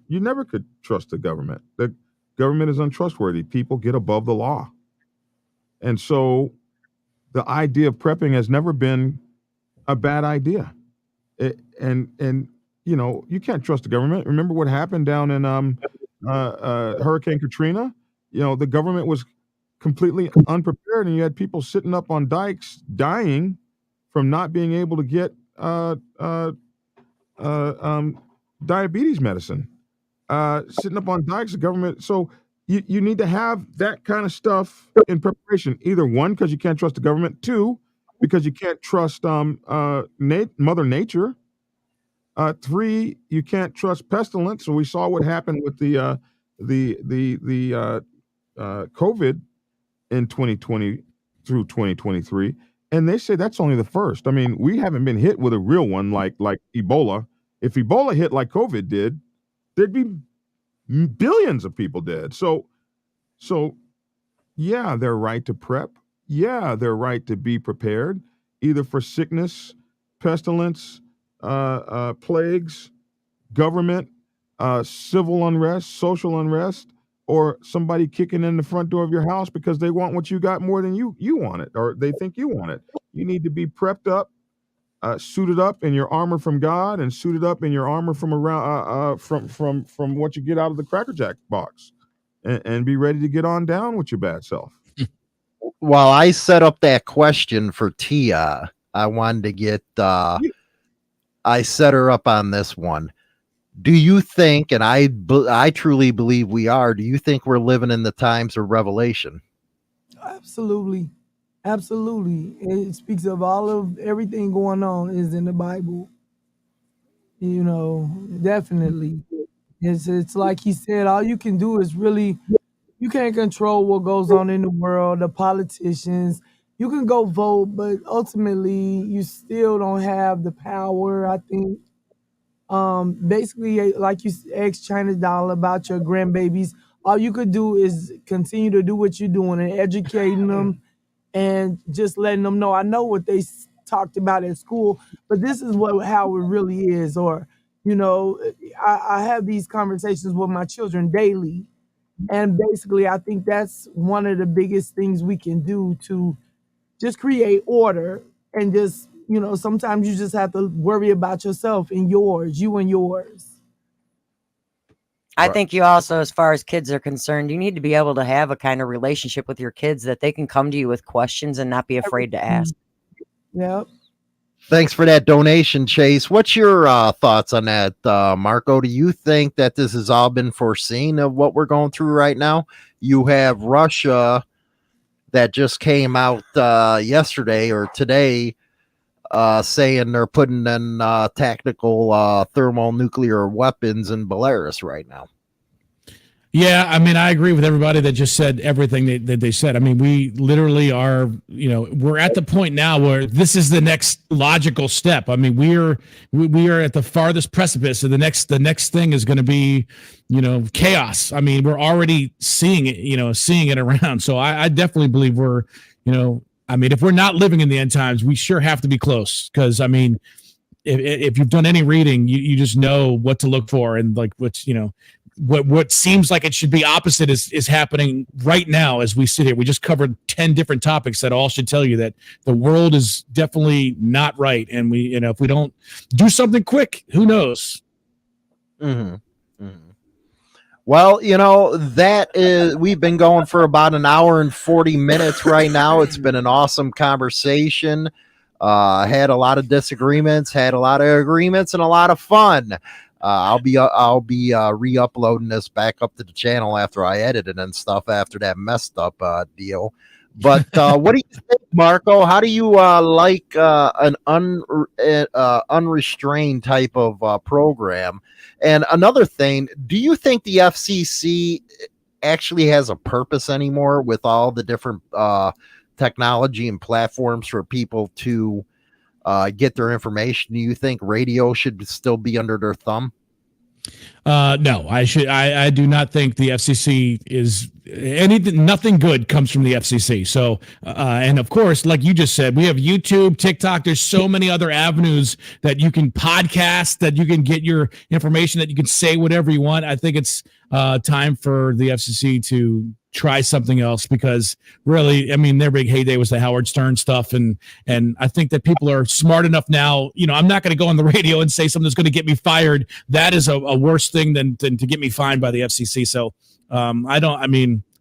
You never could trust the government. The government is untrustworthy. People get above the law. And so the idea of prepping has never been a bad idea. And you know, you can't trust the government. Remember what happened down in Hurricane Katrina? You know, the government was completely unprepared, and you had people sitting up on dikes dying from not being able to get diabetes medicine. Sitting up on dikes, the government. So you need to have that kind of stuff in preparation. Either one, because you can't trust the government. Two, because you can't trust Mother Nature. Three, you can't trust pestilence. So we saw what happened with the COVID in 2020 through 2023, and they say that's only the first. I mean, we haven't been hit with a real one like Ebola. If Ebola hit like COVID did, there'd be billions of people dead. So yeah, they're right to prep. Yeah, they're right to be prepared, either for sickness, pestilence, plagues, government, civil unrest, social unrest, or somebody kicking in the front door of your house because they want what you got more than you want it, or they think you want it. You need to be prepped up, suited up in your armor from God, and suited up in your armor from around from what you get out of the Cracker Jack box, and be ready to get on down with your bad self. While I set up that question for Tia, I wanted to get I set her up on this one. Do you think, and I truly believe we are, do you think we're living in the times of Revelation? Absolutely. Absolutely. It speaks of everything going on is in the Bible. You know, definitely. It's like he said, all you can do is really, you can't control what goes on in the world, the politicians. You can go vote, but ultimately you still don't have the power, I think. Basically, like you asked China Doll about your grandbabies, all you could do is continue to do what you're doing and educating them and just letting them know. I know what they talked about at school, but this is how it really is. Or, you know, I have these conversations with my children daily. And basically, I think that's one of the biggest things we can do to just create order. And just, you know, sometimes you just have to worry about yourself and yours, you and yours. I think you also, as far as kids are concerned, you need to be able to have a kind of relationship with your kids that they can come to you with questions and not be afraid to ask. Yep. Thanks for that donation, Chase. What's your thoughts on that, Marco? Do you think that this has all been foreseen of what we're going through right now? You have Russia that just came out yesterday or today saying they're putting in tactical thermonuclear weapons in Belarus right now. Yeah, I mean, I agree with everybody that just said everything that they said. I mean, we literally are, we're at the point now where this is the next logical step. I mean, we are at the farthest precipice, and the next thing is going to be, chaos. I mean, we're already seeing it around. So I definitely believe we're, I mean, if we're not living in the end times, we sure have to be close. Because I mean, if you've done any reading, you just know what to look for, and like what seems like it should be opposite is happening right now as we sit here. We just covered 10 different topics that all should tell you that the world is definitely not right, and we if we don't do something quick, who knows. Mm-hmm. Mm-hmm. Well, that is, we've been going for about an hour and 40 minutes right now. It's been an awesome conversation. Had a lot of disagreements, had a lot of agreements, and a lot of fun. I'll be re-uploading this back up to the channel after I edit it and stuff after that messed up deal. But what do you think, Marco? How do you like an unrestrained type of program? And another thing, do you think the FCC actually has a purpose anymore with all the different technology and platforms for people to get their information? Do you think radio should still be under their thumb? No, I do not think the FCC is anything. Nothing good comes from the FCC. So, and of course, like you just said, we have YouTube, TikTok. There's so many other avenues that you can podcast, that you can get your information, that you can say whatever you want. I think it's time for the FCC to try something else, because really, I mean, their big heyday was the Howard Stern stuff, and I think that people are smart enough now. I'm not going to go on the radio and say something that's going to get me fired. That is a worse thing than to get me fined by the FCC. So I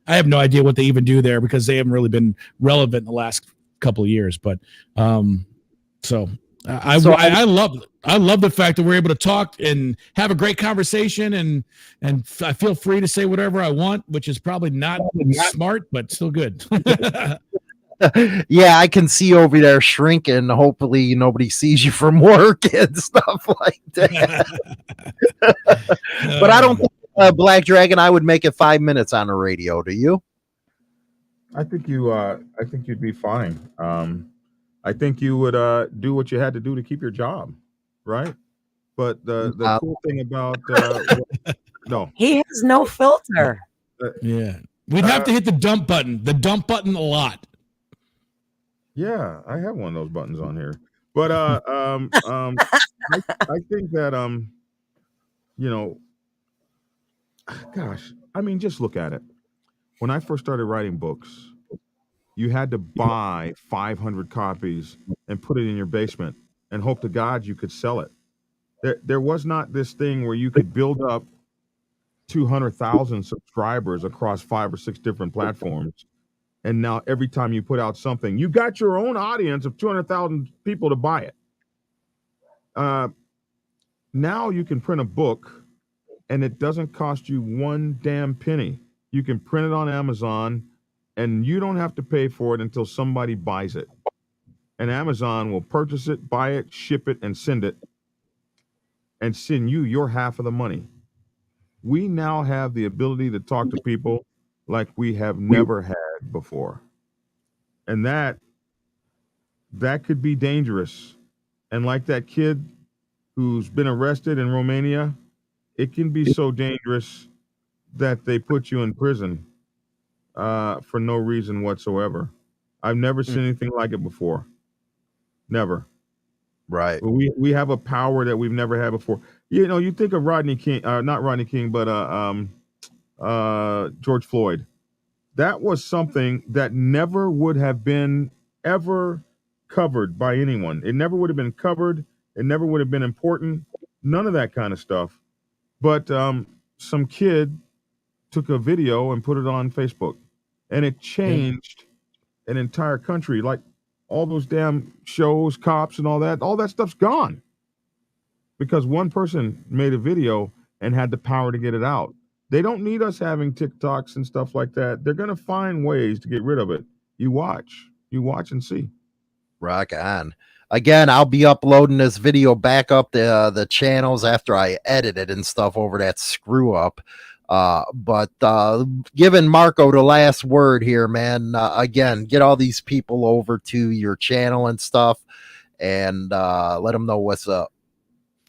have no idea what they even do there, because they haven't really been relevant in the last couple of years. But I love the fact that we're able to talk and have a great conversation, and I feel free to say whatever I want, which is probably not smart, but still good. Yeah, I can see over there shrinking. Hopefully nobody sees you from work and stuff like that. But I don't think Black Dragon, I would make it 5 minutes on the radio. Do you? I think you'd be fine. I think you would do what you had to do to keep your job, right? But the cool thing about no, he has no filter. Yeah, we'd have to hit the dump button a lot. Yeah, I have one of those buttons on here. But I think that gosh, I mean, just look at it. When I first started writing books, you had to buy 500 copies and put it in your basement and hope to God you could sell it. There was not this thing where you could build up 200,000 subscribers across 5 or 6 different platforms. And now every time you put out something, you got your own audience of 200,000 people to buy it. Now you can print a book and it doesn't cost you one damn penny. You can print it on Amazon and you don't have to pay for it until somebody buys it. And Amazon will purchase it, buy it, ship it, and send you your half of the money. We now have the ability to talk to people like we have never had before. And that could be dangerous. And like that kid who's been arrested in Romania, it can be so dangerous that they put you in prison for no reason whatsoever. I've never seen anything like it before. Never. Right. We have a power that we've never had before. You think of Rodney King, not Rodney King, but George Floyd. That was something that never would have been ever covered by anyone. It never would have been covered. It never would have been important. None of that kind of stuff. But some kid took a video and put it on Facebook, and it changed an entire country. Like all those damn shows, cops, and all that stuff's gone because one person made a video and had the power to get it out. They don't need us having TikToks and stuff like that. They're going to find ways to get rid of it. You watch and see. Rock on. Again, I'll be uploading this video back up the channels after I edit it and stuff over that screw up. But giving Marco the last word here, man. Again, get all these people over to your channel and stuff, and let them know what's up.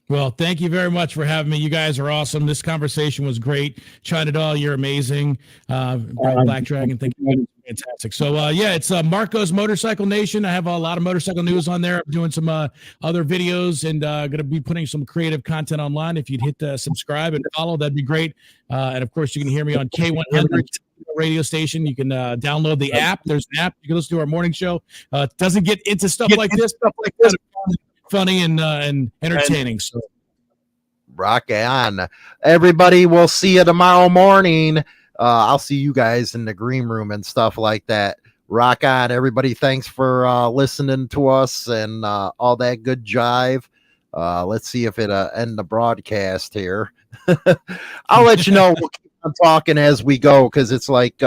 Well, thank you very much for having me. You guys are awesome. This conversation was great. China Doll, you're amazing. Black Dragon, thank you. Fantastic. So, yeah, it's Marco's Motorcycle Nation. I have a lot of motorcycle news on there. I'm doing some other videos and going to be putting some creative content online. If you'd hit subscribe and follow, that'd be great. And, of course, you can hear me on K100 radio station. You can download the app. There's an app. You can listen to our morning show. It doesn't get into stuff like this. Funny and entertaining. So rock on, everybody. We'll see you tomorrow morning. I'll see you guys in the green room and stuff like that. Rock on, everybody. Thanks for listening to us and all that good jive. Let's see if it end the broadcast here. I'll let you know. We'll keep on talking as we go, because it's like